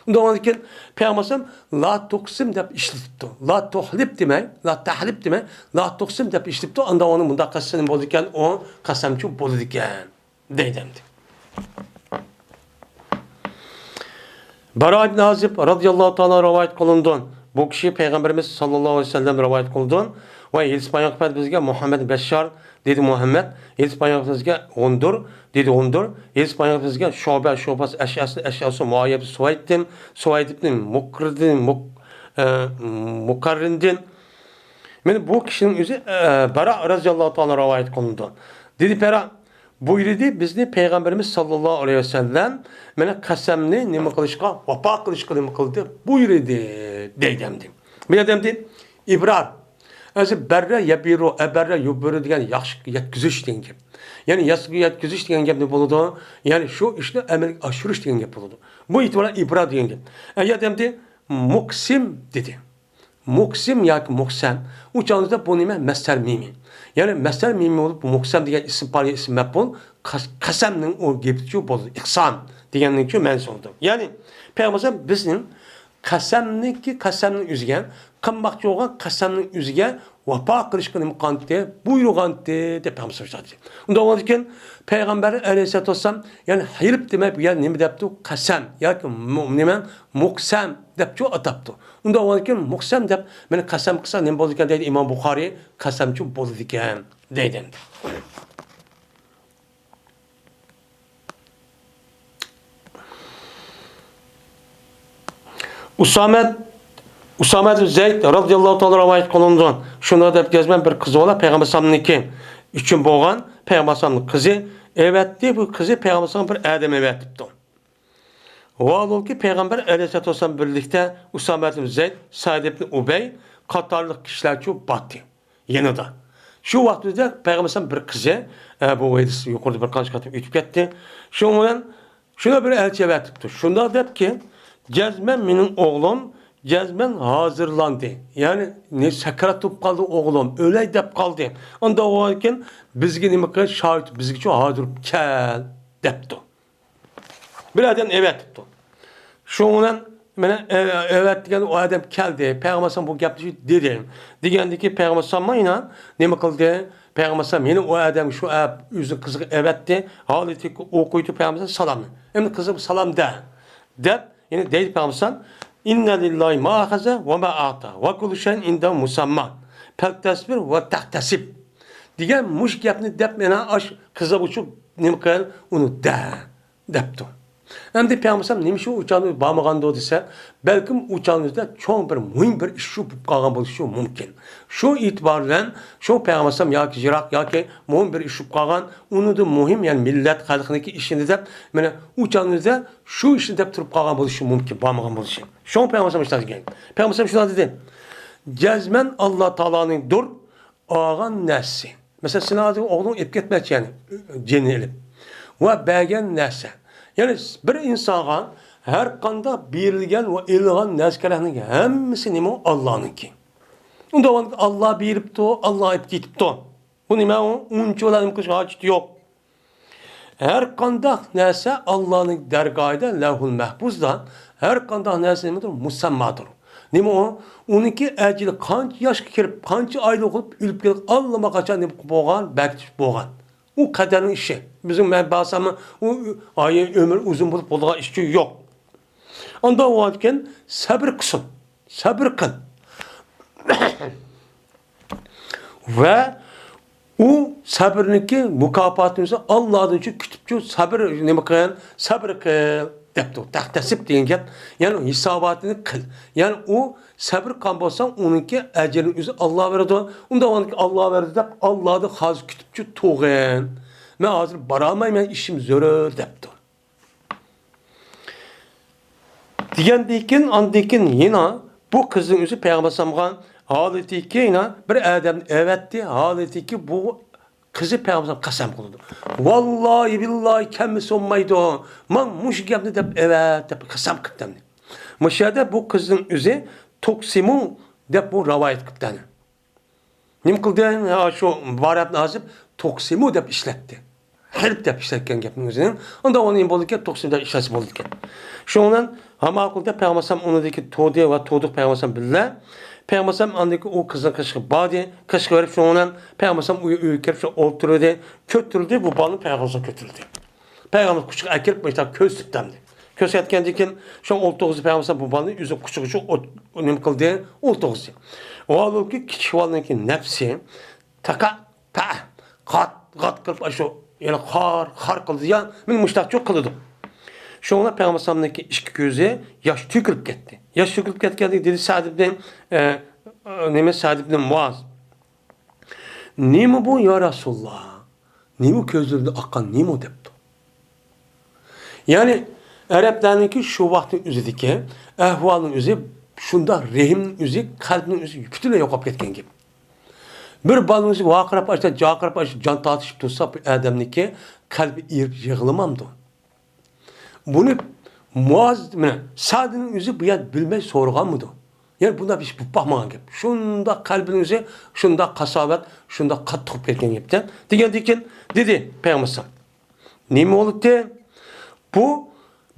Ondan keyin Peygamberimiz la tuqsim deb ishlatibdi. La tuhlib demay, la tahlib demay, la tuqsim deb ishlatibdi. Onda onun bunda qasam bo'ldi ekan, o qasamchi bo'ldi ekan deydi. Bara ibn Azib radıyallahu ta'ala rivayet qilindi. Bu kishi Peygamberimiz sallallohu alayhi vasallam rivayet qildi. Va Elçi bizga Muhammed Beşşar dedi Muhammed. Elçi bizga 14 dedi 14. Elçi bizga Şubas Eşyası Muayyib Suvayd ibn Mukarrindin. Men bu kishinin o'zi Bara radıyallahu ta'ala rivayet qilindi. Dedi Bara buyurdu bizni Peygamberimiz sallallahu aleyhi ve sellem meni qasamni nima qilishga, vafo qilishga nima qildi? Buyurdu deydimdi. Men demdi ibrar. O'zi barra yabiru abarra yubiru degan yaxshi yetkizish degan gap. Ya'ni yetkizish degan gap ne bo'ladi? Ya'ni shu ishni amalga oshirish degan gap bo'ladi. Bu e'tiboran ibrat degan gap. Ya demdi muqsim dedi. Muksim yoki muqsam. U chog'da bu nima? Masdar mimi. Ya'ni masdar mimi bo'lib, bu muqsam degan ism pari ism maf'ul qasamning o gapchi bo'ldi. Iqsam deganning uchun ma'nosi bo'ldi. Ya'ni payg'ambar bizning qasamning o'ziga qilmoqchi bo'lgan qasamning o'ziga vafo qilishga nima qildi? Buyurg'andi deb payg'ambar aytdi. Unda o'zikin payg'ambar alayhisolatu vasallam ya'ni hilb demak bu nima debdi? Qasam yoki nima? Muqsam debchi atabdi. Unda o'zikin muqsam deb meni qasam qilsa nima bo'ldi ekan deydi Imom Buxoriy, qasamchi bo'ldi ekan deydi. Usamet Zeyd radıyallahu ta'ala rivayet kılındı. Şuna dep gezmen bir kızı ola Peygamber sallallahu üçün boğan Peygamber sallallahu kızı evetti bu kızı Peygamber sallallahu bir Adem evetipti. O ki Peygamber aleyhissalatu vesselam birlikte Usamet Zeyd, Said ibn Ubey katarlık kişiler çok battı. Yeni de. Şu vakitte Peygamber sallallahu bir kızı bu hadis yukarıda bir kaç katı ütüp gitti. Şuna bir elçi evetipti. Şunda dep ki Cezmen benim oğlum cezmen hazırlandı. Yani ne sakarat tutup kaldı oğlum. Öyle dep kaldı. Onda o varken bizge nime kadar şahit bizge çok hazır kel depti. Bir adam evet tuttu. Şundan bana evet diyen o adam geldi. Peygamber bu yaptı dedi. Diyendi ki Peygamber sallallahu nime kıldı? Peygamber yine o adam şu yüzü kızı evetti. Haleti okuydu Peygamber salam. Hem kızı salam de. Dep yine deyip Peygamber İnna lillahi ma ahaza ve ma ata ve kullu şeyin inda musamma. Feltasbir ve tahtasib. Diyen muş yapını dep mena aş kıza buçuk nime kadar onu depti. Hem de Peygamber neymiş o uçağını bağmağanda dese belki uçağınızda çok bir mühim bir iş şu kalgan buluşu mümkün. Şu itibarla şu Peygamber ya ki jirak ya ki mühim bir iş şu kalgan onu da mühim yani millet halkındaki işini de yani uçağınızda şu işini de tutup kalgan buluşu mümkün bağmağan buluşu. Şu Peygamber işte geldi. Peygamber şunu dedi. Cezmen Allah Teala'nın dur ağan nesli. Mesela sinazı oğlun ip gitmez yani cennelim. Ve belgen nesli. Yani bir insana her kanda berilgen ve ilgan neskelerinin hemmisi nime Allah'ınki. Onda Allah beripti, Allah ip gitipti. Bu nime o? Unçu olan kış hacit yok. Her kanda nese Allah'ın dergahida levhul mehbuzda her kanda nese nedir? Musammadır. Nime o? Onunki ecili kanç yaş kirip, kanç aylı olup, ülüp gelip Allah'ıma kaçan nime boğan, bektiş boğan. O kaderin işi. Bizim menbasamı o ayı ömür uzun bulup olduğu işçi yok. Onda o varken sabır kısın. Sabır kıl. Ve o sabırınki mukafatınızı Allah'ın için kütüpçü sabır ne bakın sabır kıl depti. Tahtasip deyin yani hisabatını kıl. Yani o sabır kan bolsan onunki ecerin üzü Allah verdi. Onda onunki Allah verdi dep Allah'da haz kütüpçü toğun. Ben hazır baramayım ben işim zor depti. Diyendikin andikin yine bu kızın üzü Peygamber sallallahu haleti ki yine bir adam evetti haleti ki bu kızı Peygamber kasam kıldı. Vallahi billahi kemisi olmaydı o. Man muş yaptı dep evet dep kasam kıttım. Müşahede bu kızın üzü toksimu dep bu rivayet kıttı. Nim kıldı ya şu varat nazip toksimu dep işletti. Help dep işletken gapning özünün. Onda onun boldukken toksimda işlesi boldukken. Şondan hamakulda Peygamber onu deki todi ve toduk Peygamber billah. Peygamber andaki o kızın kışkı badi kışkı verip şondan Peygamber uyukerip şu oturdu, kötürdü bu balını Peygamber kötürdü. Peygamber küçük akirip mesela köz tuttamdı. Köz etkendikken şu oltoğuzu Peygamber bu balını yüzü küçük önem kıldı oltoğuzu. O alır ki küçük balınki nefsi taka kat kılıp şu yani har kıldı ya ben müştak çok kıldı. Şuna Peygamber sallallahu iki gözü yaş tükürüp gitti. Yaş tükürüp geldi dedi Sa'd ibn Neme Sa'd ibn Muaz. Nime bu ya Resulullah? Nime gözlerinde akan nime depti. Yani Araplarınki şu vaktin üzüdeki ahvalın üzü şunda rehim üzü kalbinin üzü bütünle yok ketken gibi. Bir balınızı vaqırap açta caqırap açta can tartışıp tutsa bir adamniki kalbi yığılamamdı. Bunu Muaz Sa'd'ın yüzü bu ya bilmez sorgan mıydı? Yani bunda bir bakmagan gap. Şunda kalbinizi, şunda kasavet, şunda katlık ketken gapten. Degendikin dedi Peygamber. Nima oldu? Bu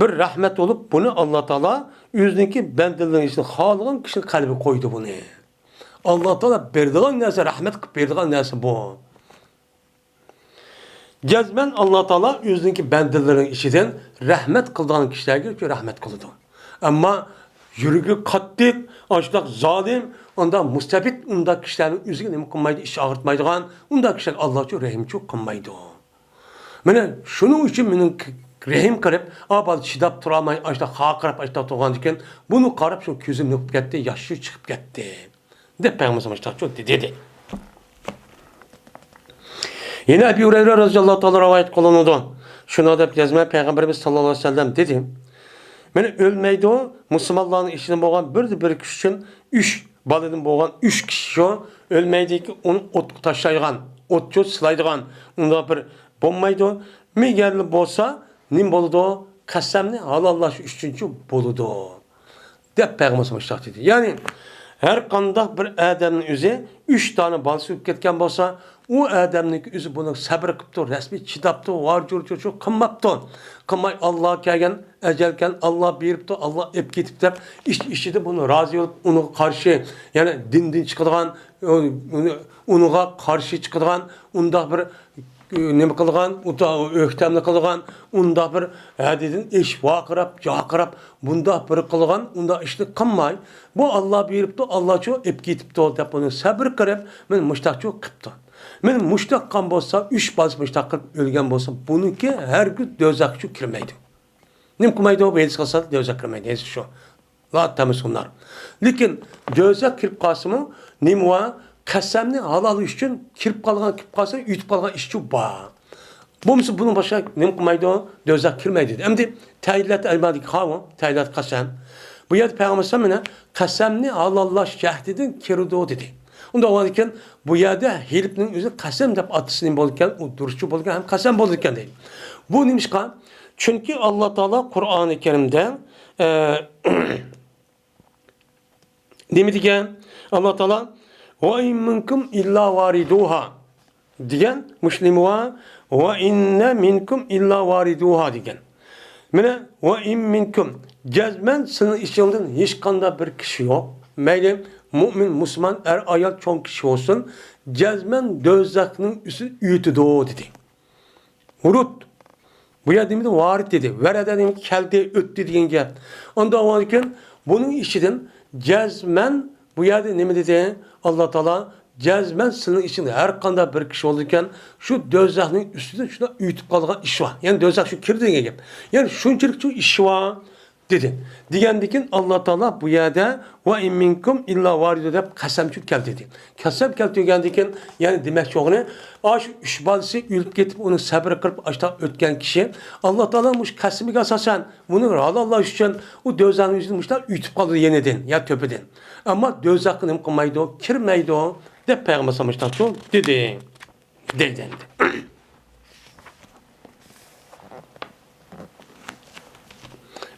bir rahmet olup bunu Allah Teala yüzündeki bendelerin içine halıgan kişinin kalbi koydu bunu. Allah Teala berdiğin neyse rahmet berdiğin neyse bu. Cezmen Allah Teala yüzündeki bendelerin içinden rahmet kıldığın kişilerge ki rahmet kıldı. Ama yürügü kattık, açlık zalim, onda müstebit, onda kişilerin yüzüne nima kılmaydı, iş ağırtmaydıgan, onda kişiler Allah için rahim çok kılmaydı. Mene şunun için benim rahim karıp, abal çidap turamay, açlık haqırıp, açlık tuğan diken, bunu karıp şu közüm nöküp gitti, yaşı çıkıp gitti. De Peygamber açlık çok dedi. Yine Ebu Hureyre radıyallahu ta'ala rivayet kılındı. Şuna da yazma Peygamberimiz sallallahu aleyhi ve sellem dedi. Mene ölmeydi o Müslümanların içinde boğan bir kişi için 3 balıdın boğan 3 kişi o ölmeydi ki onu ot taşlaygan, otçu sılaydıgan, onda bir bombaydı o. Migerli bolsa nim boludu o? Kasemni halallaş üçüncü boludu o. De Peygamberimiz dedi. Yani her kandak bir adamın yüzü 3 tane balsı öp ketken bolsa o adamın yüzü bunu sabır kıptı, resmi çidaptı, var çok kımmaptı. Kımmay Allah kelgen, ecelken Allah biripti, Allah ep ketipti. İşte de bunu razı olup onu karşı yani din çıkıdığan, onuğa karşı çıkıdığan, onda bir nima qilgan, o'ktamni qilgan, unda bir hadidin ish vaqirab, jaqirab, bunda bir qilgan, unda ishni qilmay, bu Allah beribdi, Allohcho ep ketibdi deb uni sabr qilib, men mushtaqcho qilibdi. Men mushtaq qilgan bo'lsa, 3 bas mushtaq qilib o'lgan bo'lsa, buniki hargiz do'zaxga kirmaydi. Nim qilmaydi o belis qilsa do'zaxga kirmaydi, hech shu. La tamisunlar. Lekin do'zax kirib qolsa-mu, nimva kasamni halal üçün kirip kalsa ütüp kalgan işçi var. Bunun başka ne kılmaydı o? Dözak kirmeydi. Hem de tayyilat elmadik havu, tayyilat kasam. Bu yerde Peygamber Sallallahu kasamni halallaş cahdedin kirdi o dedi. Onda o iken bu yerde hilipnin yüzü kasam dep atısının bolurken, o duruşçu bolurken hem kasam bolurken değil. Bu neymiş kan? Çünkü Allah Teala Kur'an-ı Kerim'de demedi ki Allah Teala ve in minkum illa variduha diyen Müslüman ve inne minkum illa variduha diyen. Mene ve in minkum cezmen senin içinden hiç kanda bir kişi yok. Meyli mümin, Müslüman, ayal çok kişi olsun. Cezmen dözakının üstü ütüdü dedi. Hurut. Bu ya demedi varit dedi. Verede demedi keldi öttü diyen gel. Onda varken bunun içinden cezmen bu yerde ne mi dedi? Allah Teala cezmen sının içinde her kanda bir kişi olurken şu dözaklığın üstünde şuna ütüp kalgan iş var. Yani dözak şu kirdiğine gibi. Yani şunçılık şu iş var dedi. Diyendikin Allah Teala bu yerde ve in minkum illa varidu dep kasamçuk kel dedi. Kasam kel diyendikin yani demek çoğunu aş üç balisi ülüp getip onu sabır kılıp açta ötken kişi Allah Teala'mış kasımı asasen bunu Allah için o dözaklığın üstünde ütüp kaldı yeniden ya töpeden. Ama dözaklığın kılmaydı o, kirmeydi o. De Peygamber sallallahu dedi. Dedi.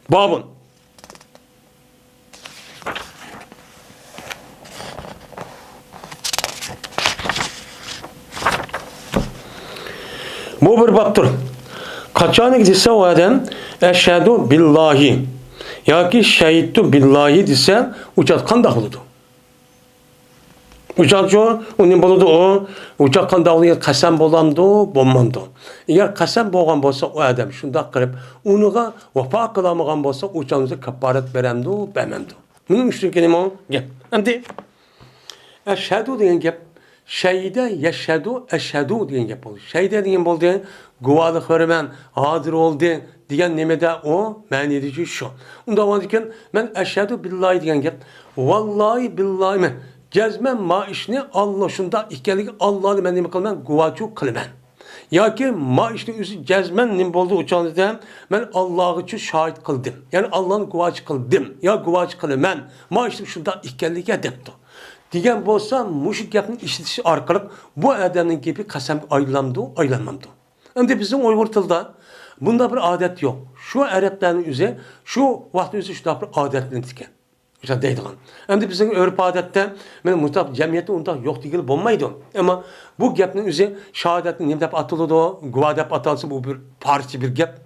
Babın. Bu bir baktır. Kaçanı gidilse o adam eşhedü billahi ya ki şehittu billahi dese uçak kandak oldu. Uçakçı onun buludu o uçak kandağlıya kasam bolandı bommandı. Eğer kasam boğan bolsa o adam şunda kırıp onuğa vefa kılamagan bolsa uçağınızı kaparet veremdi bememdi. Bunun üstü kelime o gep. Şimdi eşhedü diyen gep şehide yeşhedü eşhedü diyen gep oldu. Şehide diyen boldu guvalık vermen hadir oldu diyen nemede o mani edici şu. Onda varken ben eşhedü billahi diyen gep vallahi billahi mi cezmen ma işini Allah şunda ikkelik Allah'ı ben nime kılmen guvacu kılmen. Ya ki ma işini üstü cezmen nim boldu uçağınızda ben Allah'ı için şahit kıldım. Yani Allah'ın guvacu kıldım. Ya guvacu kılmen ma işini şunda ikkelik edepti. Diyen bolsa müşrik yapının işitişi arkalık bu adamın gibi kasem aylanmamdı. Hem de bizim Uyghurtilda bunda bir adet yok. Şu Arapların üzeri şu vakti üzeri şu da bir adetini diken. İşte deydigan. Hem de bizim örf adette, men mutlak cemiyette onda yok değil bulmaydı. Ama bu gapning o'zi shahodatni nima deb ataladi, guvoh deb atalsa bu bir parcha bir gap.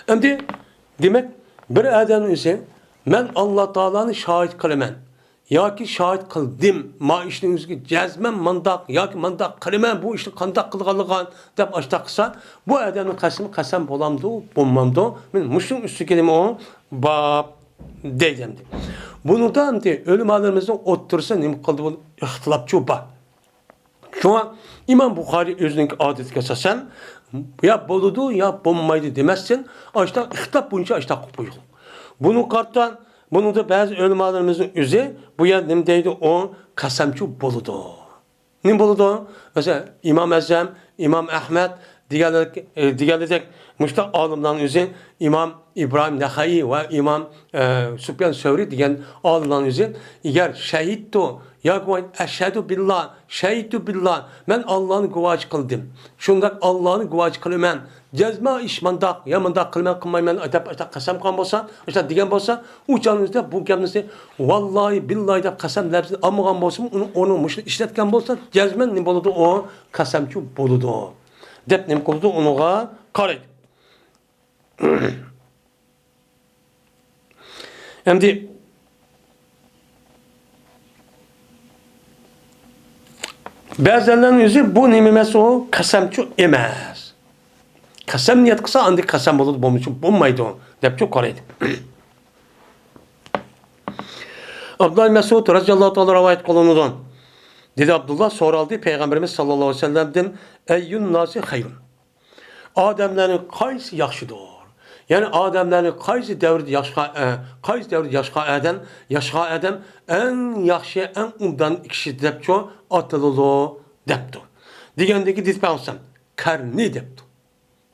Endi demak bir odamning o'zi men Alloh taoloni shohid qilaman yoki shohid qildim, ma ishning o'ziga jazman mandaq yoki mandaq qilaman, bu ishni qandoq qilganligini deb ashta qilsa, bu odamning qasami qasam bo'lamdi, bo'lmamdi. Men mushning ustiga nima o bab deydim. Bundan endi o'limalarımızın o'ttirsa nima qildi bu ixtilofchi bor. Şuna İmam Buxoriy o'zining odatiga asosan ya bo'ladi ya bo'lmaydi demasdan, ashta ixtilof bo'yicha ashta qilib qo'ygan. Buni qartan bunun da bazı ölümalarımızın özü bu yer nima deydi o qasamchi bo'ladi. Nima bo'ladi? Mesela İmam Azam, İmam Ahmed diğerlik müştak alimlerin özü İmam İbrahim Naxai ve İmam Süfyan Sevri degan alimlerin özü eğer şehittu ya eşhedü billah, şehittu billah ben Allah'ın guvohchi qildim. Shundak Allah'ın guvohchi qilaman. Cezma ish mandaq, ya mandaq qilmayman deb qasam qilgan bo'lsa, o'sha degan bo'lsa, u joningizda bu gapni vallahi billahi deb qasam labzini olmagan bo'lsa, uni mushni ishlatgan bo'lsa, jazman nima bo'ladi? O qasamchi bo'ladi. Deb nima qildi? Unuga qaraydi. Endi ba'zilarning o'zi bu nima emas, o qasamchi emas. Qasam niyat qilsa, andi qasam bo'ladi, bo'lmaydi deb qaraydi. Abdullah Mesud radhiyallohu ta'ala rivoyat qilinadi. Dedi Abdullah so'raldi Peygamberimiz sallallohu alayhi vasallamdan ayyun nasi hayrun. Odamlarning qaysi yaxshidir? Yani odamlarning qaysi davrda yaxshi odam en yaxshi, en umdan kishi debcho atiladi debdi. Degandagi dispansam qarni debdi.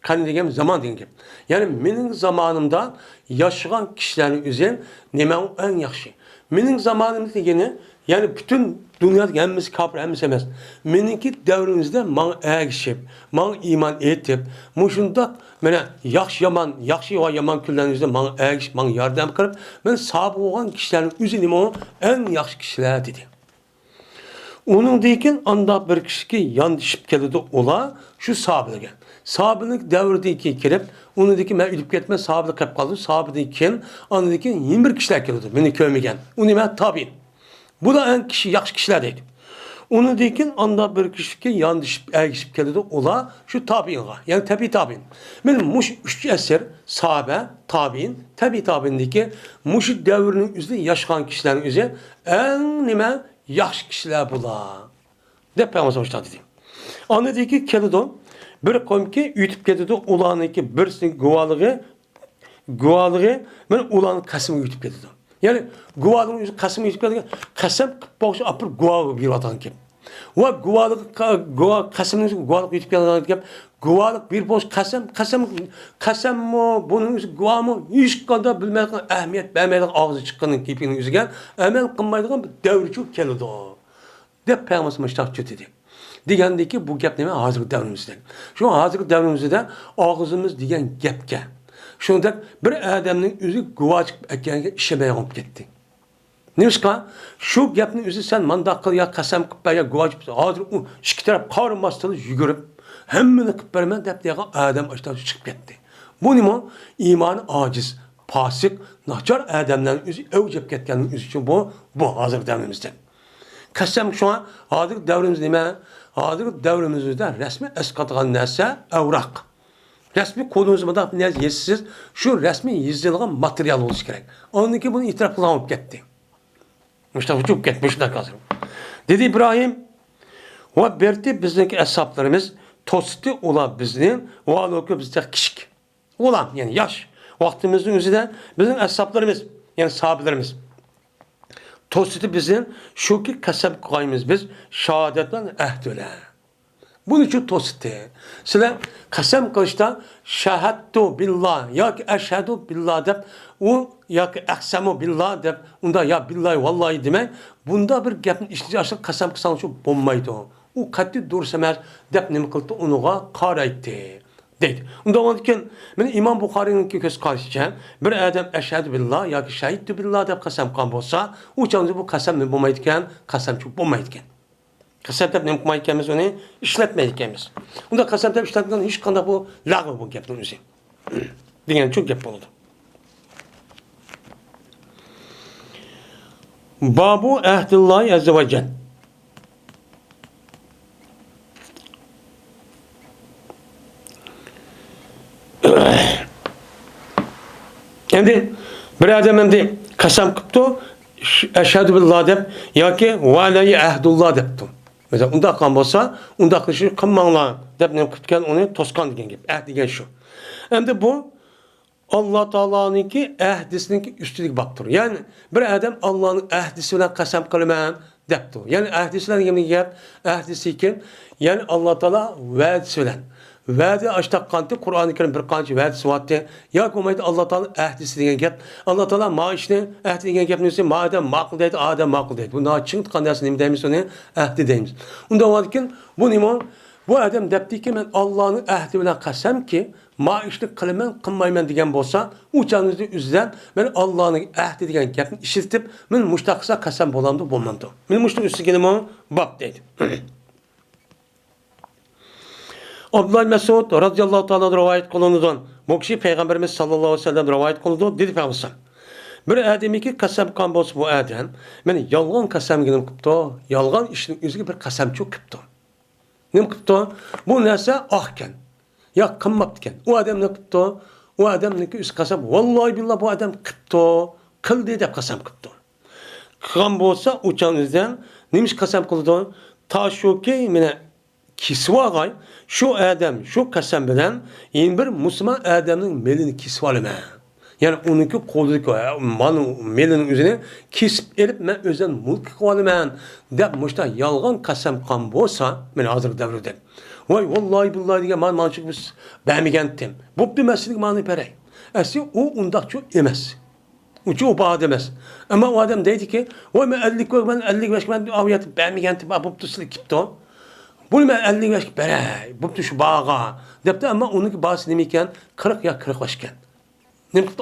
Qarni degan zaman degan gap. Yani mening zamanımda yaşayan kişilerin özü nima en yaxshi. Mening zamanımda degani yani bütün dünyada hemmisi kafir, hemmisi emas. Meniki davrimizda man ergishib, man iman etib, mushunda mana yaxshi va yomon kunlaringizda man ergishib, man yordam qilib, men sabit bo'lgan kishilarning o'zi nima en yaxshi kishilar dedi. Onun deyin anda bir kişi yandışıp keldi ola şu sahabelerge. Sahabelik devrdeki kirip onu deki men ölüp ketme sahabelik hep kaldı. Sahabedeki onu deki 21 kişiler keldi. Beni kövmegen. Onu men tabi. Bu da en kişi yaxşı kişiler deydi. Onu deyin anda bir kişi yandışıp ergişip keldi ola şu tabi'in. Yani tabi'in. Men muş 3 eser sahabe, tabi'in, tabi'indeki muş devrinin üzerinde yaşayan kişilerin üzerinde en nime yaxşı kişiler bula. Dep Peygamber başladı dedi. Anladı ki keldi bir kavm ki ütüp keldi ulanı ki birisinin guvalığı men ulanın kasımı ütüp keldi. Yani guvalığın kasımı ütüp keldi. Kasım boş apır guvalı bir vatan ki. Ve guvalık kasımın guvalık ütüp keldi ki guvalık bir boş kasım mı bunun guvalı mı hiç kadar bilmeden ehemmiyet vermeden ağzı çıkanın kipinin yüzügen emel kılmaydıgan bir devrçu keldi. Dep Peygamber başladı dedi. Degandeki bu gap nima hozirgi davrimizda. Şu hozirgi davrimizda og'zimiz degan gapga. Shunda bir odamning o'zi guvoh chiqib aytganiga ishlamay qolib ketdi. Nimishqa? Shu gapni o'zi sen mandaq qil ya qasam qilib ya guvoh chiqib hozir u ikki taraf qarinmasdan yugurib hammani qilib beraman deb degan odam ashdan chiqib ketdi. Bu nima? Iymoni ojiz, fosiq, nachar odamlarning o'zi o'jab ketganning o'zi uchun bu hozirgi davrimizda. Qasam şu an hozirgi davrimiz nima? Hozirgi davrimizda rasmiy esqatgan narsa avroq. Rasmiy qo'lingizda nima yesiz, shu rasmiy yozilgan material bo'lishi kerak. Oniki buni e'tirof qilib ketdi. Mushtafa uchib ketdi shunday hozir. Dedi İbrahim va berdi bizniki ashoblarimiz to'sdi ular bizni va aloqa bizda kichik. Ular yani yosh vaqtimizning o'zida bizning ashoblarimiz yani sahabelerimiz to'sdi bizim shuki qasam qo'yamiz biz shahodatdan ahdula. Bunun için to'sdi. Sizlar qasam qilishda shahadtu billah yoki ashhadu billah deb u yoki aqsamu billah deb unda ya billahi vallahi demek bunda bir gapni ishlatishga qasam qilsangiz bo'lmaydi. U qat'iy durust emas deb nima qildi unuga qaraydi. deydi. Unda olarken men İmam Buxariyninki göz karşıca bir adam eşhedü billah yoki şahidtu billah deb qasam qilgan bo'lsa, u chog'da bu qasam nima bo'lmaydi ekan, qasamchi bo'lmaydi ekan. Qasam deb nima qilmaydi ekanmiz, uni ishlatmaydi ekanmiz. Unda qasam deb ishlatgan hech qanday bu lag'v bu gapning o'zi. degan çok gap bo'ladi. Babu ahdillahi azze ve celle. Endi bir adam endi qasam qilibdi, eşhedü billah deb yoki va alayhi ahdullah debdi. Mesela unda qilgan bo'lsa, unda qilishni qilmanglar deb nima qilgan, uni to'sqan degan gap. Degan shu. Endi bu Allah Taala'nınki ahdisiniki üstünlük bakdır. Yani bir adam Allah'ın ahdisi bilan qasam qilaman debdi. Yani ahdisi bilan nima gap? Ahdisi ekan, yani Allah Taala va'dasi bilan. Va'da açtaqqanti Qur'oni Karim bir qancha va'dasi vatdi. Yoki bo'lmaydi Allah Taala ahdisi degan gap. Allah Taala ma ishni ahdi degan gapni o'zi ma adam ma'qul deydi, adam ma'qul deydi. Bu noching qandaysi nima deymiz uni? Ahdi deymiz. Unda bo'ladikin bu nima? Bu adam debdiki men Allah'ın ahdi bilan qasamki ma ishni qilaman, qilmayman degan bo'lsa, u chog'da o'zidan men Allah'ın ahdi degan gapni ishlatib, men mushtaqsa qasam bo'lamdi, bo'lmamdi. Men mushta ustiga nima bab deydi. Abdullah Mesud radıyallahu ta'ala rivayet kılınıdan. Bu kişi Peygamberimiz sallallahu aleyhi ve sellem rivayet kılındı. Dedi Peygamber. Bir adamı ki kasam kan bolsa bu adam. Men yalgan kasam gidim qıptı. Yalgan işin özüge bir kasam çok qıptı. Nim qıptı? Bu narsa ahken. Ya qılmaptı. O adam ne qıptı? O adamniki üst kasam. Vallahi billah bu adam qıptı. Qıldı deb kasam qıptı. Qılgan bolsa uçanızdan nimiş kasam qıldı? Ta şu ki mene kisvagay şu adam şu qasam bilan yin bir Müslüman adamning melini kisib olaman. Yani onunki qo'lidagi mal melini o'zini kesib elib men o'zim mulk qilib olaman deb mushta yolg'on qasam qilgan bo'lsa, men hozir davrda voy vallahi billahi degan men manchiq biz bermagandim. Bo'pti maslik mani beray. Asli u undaqchi emas. Ucu o bağ demez. Ama o adam dedi ki, voy men 50 koy ben 55 ben aviyat bermagandim. Bo'pti sizlik kipti. Bunu men 55 beray. Bo'pti shu bağa debdi, ama onunki bağısı nima ekan? 40 ya 45 ekan.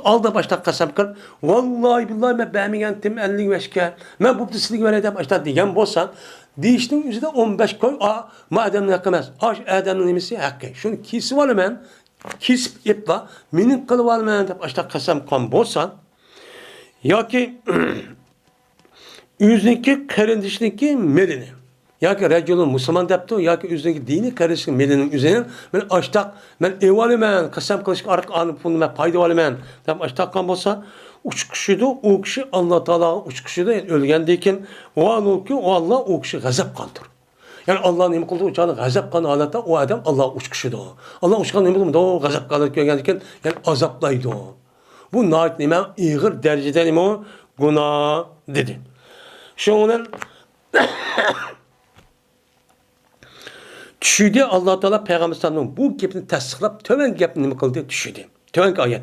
Aldı başta qasam qilib, vallahi billahi men bermagandim 55 ga. Men bo'pti sizga beray deb başta degan bo'lsa, deyishning o'zida 15 koy, madamning haqqi emas. Adamning nimasi haqqi. Shuni kesib olaman, kesib epla, mening qilib olaman deb başta qasam qilgan bo'lsa, yoki o'ziniki qarindishniki melini, yoki rajulun musulmon debdi, yoki o'ziniki diniy qarindishning melining o'zini men ashtaq, men evolaman, qasam qilishga orqani pulni men foyda olaman deb ashtaq qilgan bo'lsa, uch kishida u kishi Alloh taolo uch kishida o'lgandan keyin vanuki Alloh u kishi g'azab qildir. Yani Allah nima qildi? O'chani g'azab qilgan holatda u odam Alloh uch kishida. Alloh uch qilgan nima qildi? G'azab qilib ko'rgandan keyin, yani azoblaydi. Bu nayt nima? Ig'ir darajada nima? Gunoh dedi. Şunun tushidi Alloh taolo payg'ambarning bu gapni tasdiqlab, to'van gapni nima qildi? Tushidi. To'vangi oyat.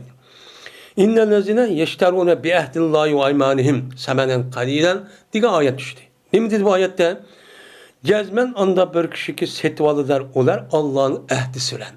İnnellezine yeşterune bi ahdillahi ve aymanihim samanen qalilan degan oyat tushdi. Nima dedi bu oyatda? Cezmen anda bir kişi ki setvalılar olar Allah'ın ahdisi bilan.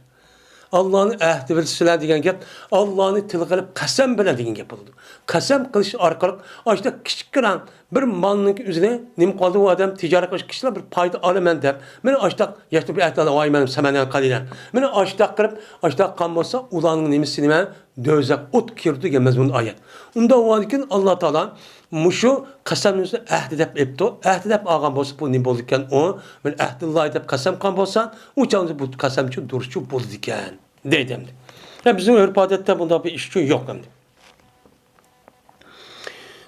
Allah'ın ahdi bilan degan gap, Allah'ını til qilib qasam bilan degan gap bo'ldi. Qasam qilish orqali ashta kichikroq bir malning o'zini nim qoldi u odam tijorat qilish kishilar bir foyda olaman deb. Men ashta yashta bir ahdi olmayman samanan qalilan. Men ashta qilib ashta qilgan bo'lsa, ularning nimasi nima? Dozaq o't kirdi degan mazmun oyat. Unda o'ylaykin Alloh taolo mushu qasamni ahdi deb epdi. Ahdi deb olgan bo'lsa bu nima bo'ldi ekan? O men ahdilloh deb qasam qilgan bo'lsa, u chog'da bu qasamchi durishchi bo'ldi ekan. Deydim. Ya bizim örf adette bunda bir iş yok hem.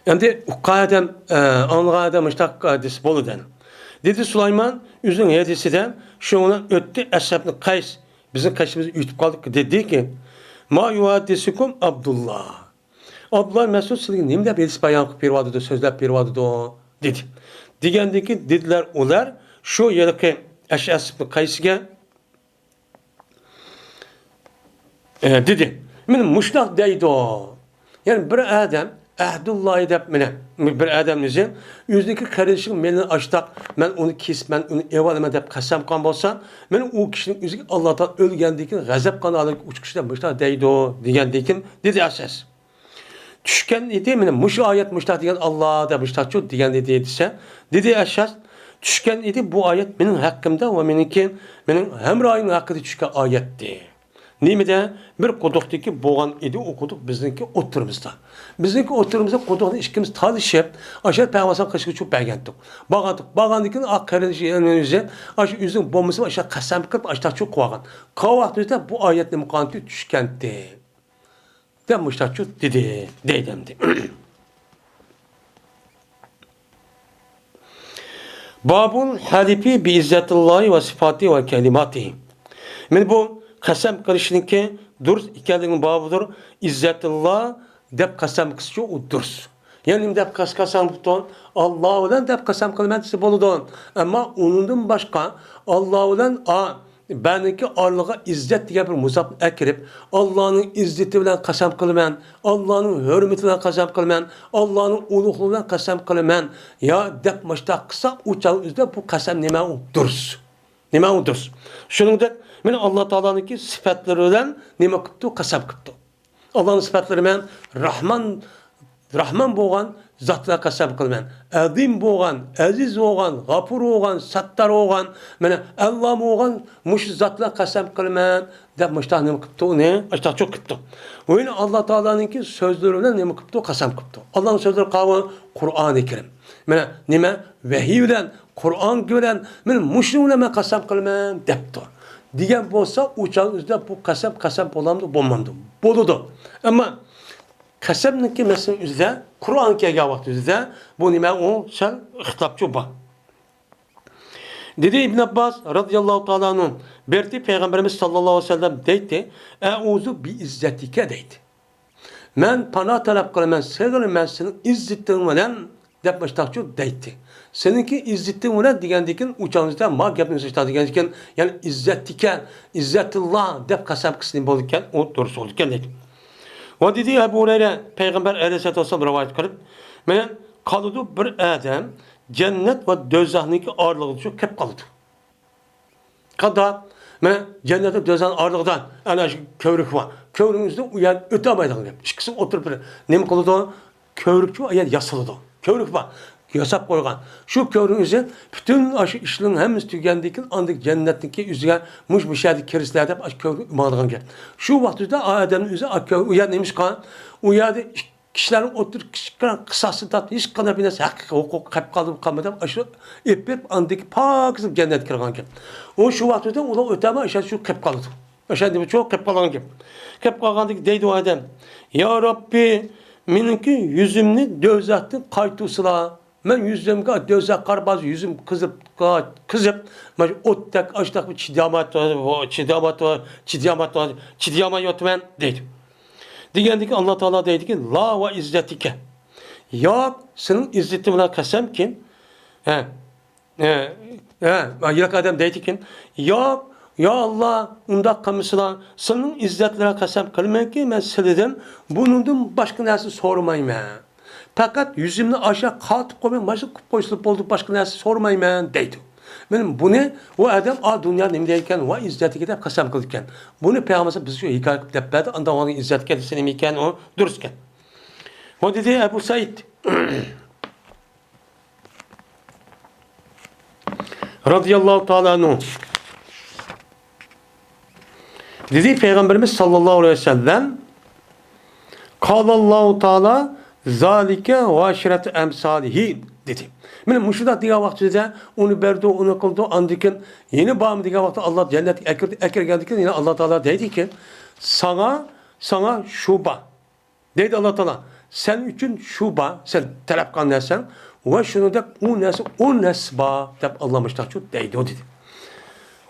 Hem de ukadem anladem işte hadis boludan. Dedi Süleyman üzün hadisi de şuna öttü Eshabni Kays bizim kaşımızı ütüp kaldık dedi ki ma yuhaddisukum Abdullah. Abdullah Mesud sizin nimde bir bayan bir vadıdı sözler bir vadıdı dedi. Digendeki dediler olar şu yerdeki Eshabni Kays'e dedi. Men muşlaq deydi o. Yani bir adam Ahdullahi deb mene bir adamımızın yüzdeki kardeşim beni açtak, ben onu kes, ben onu evalime deb qasam qan bolsa, men o kişinin yüzü Allah'tan ölgendikin gazap kanalı uçkuşta başta deydi o degendikin dedi asas. Düşken idi mene muş ayet muşta degen Allah da muşta çok degen dediyse dedi asas. Düşken idi bu ayet benim hakkımda ve menin hemrayın hakkında düşken ayetti. Nimede bir quduqdaki boğan idi okuduk bizninki oturumuzda. Bizninki oturumuzda quduqni ikimiz talışıp aşağı peygamber kışkıçıp bergendik. Bağandıkın ak kardeşi önünüze aşağı yüzün bombası aşağı qasam qilib aşağı çok qoğan. Qavaqtda bu ayetni muqanti düşkendi. Demişler çok dedi deydemdi. Babun halifi bi izzetillahi ve sıfatı ve kelimatihi. Men bu qasam qilishninki durs ekanligini babıdır. İzzetullah deb qasam qilish u durs. Yani deb qasam qilib Allah bilan deb qasam qilmasi bo'ladi. Ammo undan boshqa Allah bilan benimki arlığa izzet diye bir muzaf ekirip Allah'ın izzeti bilen qasam qilman, Allah'ın hürmeti bilen qasam qilman, Allah'ın uluğluğu bilen qasam qilman. Ya deb müştaq qilsa u çağızda bu qasam nima u durs. Nima u durs. Shuningdek men Allah Taola'nınki sifatlari bilan nima qilibdi? Qasam qilibdi. Allah'ın sifatlari bilan Rahman bo'lgan zatlar qasam qilman. Azim bo'lgan, aziz bo'lgan, g'afur bo'lgan, sattar bo'lgan, mana Alloh bo'lgan mush zatlar qasam qilman deb mushtaq nima qilibdi uni? Ashta çok qilibdi. O'yini Alloh taoloninki so'zlari bilan nima qilibdi? Qasam qilibdi. Allohning so'zlari qavmi Qur'oni Karim. Mana nima? Vahiy bilan, Qur'on bilan men mushni bilan qasam qilman debdi. Degan bo'lsa, u chog'da bu qasam bo'lamdi, bo'lmamdi. Bo'ladi. Ammo qasamniki mesela üzde Kur'an kelgan vaqt üzde bu nima o sal ixtilopchi bor. Dedi İbn Abbas radıyallahu taala anhu berdi Peygamberimiz sallallahu aleyhi ve sellem deydi "Euzu bi izzetike" deydi. Men pana talep qilaman, sevgilim men senin izzetin bilan deb baştaqchi deydi. Seninki izzetin bilan degandikin uçağınızda ma gapni so'zladi degandikin, ya'ni izzetike, izzetullah deb qasam qilsin bo'lgan, o to'g'ri so'zlagan deydi. Ve dedi Ebu Hureyre Peygamber aleyhisselatü vesselam rivayet kılıp men kalıdı bir adam cennet ve dözahniki ağırlığı şu kep kalıdı. Kada men cennette dözahın ağırlığından ana şu kövrük var. Kövrüğünüzde uyan ötemeydin gibi. İkisi oturup ne kalıdı? Kövrükçü ayet yasılıdı. Kövrük var. Yasap koygan. Şu kövrüğünüzü bütün aşı işlerin hemimiz tükendikin andık cennetteki yüzüge muş müşahede kerislerde aşı kövrük umarlıgan gibi. Şu vakitte adamın yüzü uyan neymiş kan? Uyadı kişilerin oturup kısası tatlı hiç kadar binesi hukuk kayıp kalmadan aşı epip andık pakısın cennet kırgan gibi. O şu vakitte ola öteme aşağı şu kayıp kaldı. Aşağı değil mi? Çok kayıp kalgan gibi. Kayıp kalgan deydi o adam. Ya Rabbi menimki yüzümni dövzatın kaytusula. Men yüzümge dözak karbaz yüzüm kızıp ottak açtak çidiyama yotmen deydi. Digendiki Allah Teala deydi ki la ve izzetike. Ya senin izzetin buna kasem ki yak adam deydi ki ya Allah unda kamışla senin izzetlere kasem kılmayın ki ben sildim bunun başka neresi sormayayım ben. Fakat yüzümni aşağı katıp koymayın, başka koyulup oldu başka neresi sormayayım deydi. Benim bunu o adam dünya nemdeyken o izzeti gidip kasam kılırken bunu Peygamber bize şu hikaye yapmadı. Anda onun izzeti kendisine iken o dürüstken. O dedi Ebu Said radıyallahu teala anhu dedi Peygamberimiz sallallahu aleyhi ve sellem Kalallahu Teala zalike ve aşiret emsalihi dedi. Benim müşudat diye vaktinde onu berdi, onu kıldı, andikin yeni bağım diye vakti Allah cennet ekir geldikken yine Allah Teala dedi ki sana şuba dedi Allah Teala sen için şuba sen talep kanlarsan ve şunu da o nesba deb Allah müştakçı dedi o dedi.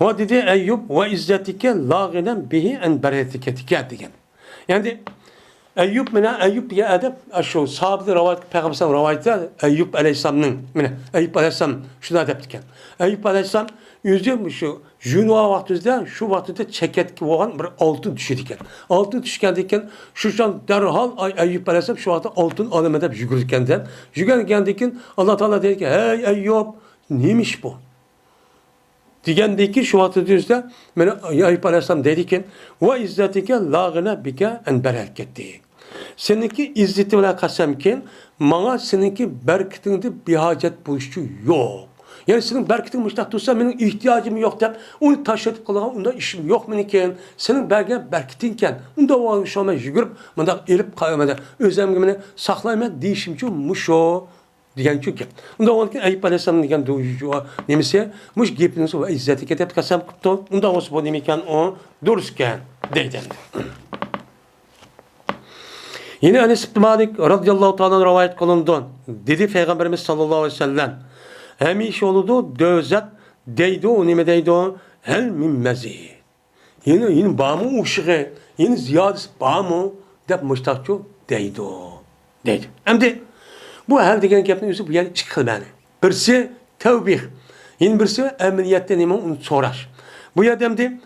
O dedi Eyyub ve izzetike la ginen bihi en beretike diken. Yani Eyyub mene Eyyub diye edep şu sahabe rivayet Peygamber rivayette Eyyub Aleyhisselam'ın mene Eyyub Aleyhisselam şunu edep diken. Eyyub Aleyhisselam yüzü şu Junu'a vaktinde şu vaktinde çeket olan bir altın düşüyor diken. Altın düşken diken şu an derhal Eyyub Aleyhisselam şu vakti altın alım edip yugururken de yugururken diken Allah Teala dedi ki hey Eyyub neymiş bu? Diyendeki şu vaktinde Eyyub Aleyhisselam dedi ki ve izzetike lâgına bike en bereket. Seninki izzeti ile kasem ki bana seninki berketinde bir hacet buluşu yok. Yani senin berketin müştak tutsa benim ihtiyacım yok deyip onu taşıdık kılığına onda işim yok meniken senin berketinken onda o şoma yugurub bunda elip kayamada özlemini saklayma değişimci muşo diyen çünkü. Onda o ki Eyyub Aleyhisselam diyen duyucu nemisi muş gepiniz o izzeti ketep kasem kıptı. Onda o bu demiken o dururken deyden. Yine Enes ibn Malik radıyallahu ta'ala rivayet kılındı. Dedi Peygamberimiz sallallahu aleyhi ve sellem hemiş oludu dözet deydi o nime deydi o hel min mezid. Yine bağımı uşığı yine ziyadesi bağımı dep müştakçı deydi o. Deydi. Hem de bu her degen gapning o'zi bu yer ikki xil ma'no. Birisi tavbih, yine birisi amaliyotda nima uni so'rash. Bu yerda ham ikki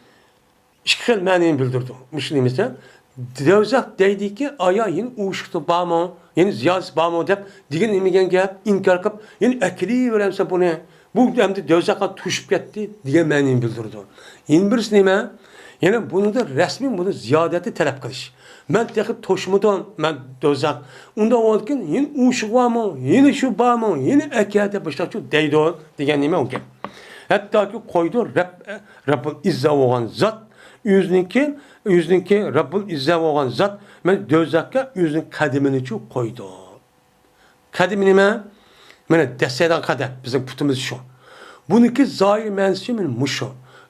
xil ma'noni bildirdi. Mushlimizda do'zax deydiki aya yin ushqi bormi, yine ziyodasi bormi deb degan nimagan gap inkor qilib, yine akliveramsa buni bu hamda do'zaxga tushib ketdi degan ma'noni bildirdi. Yine birisi nima? Yani bunu da resmi bunu ziyadeti talep kılış. Ben tekip toşmudan ben dozak. Onda olurken yine uşuk var mı? Yine şu var mı? Yine ekiyate başta şu deydi o diyen nime o ki. Hatta ki koydu Rabbul İzze olan zat yüzünki Rabbul İzze olan zat ben dozakka yüzün kadimini şu koydu. Kadim nime? Yani deseden kadem bizim putumuz şu. Bununki zahir mensimin muşu.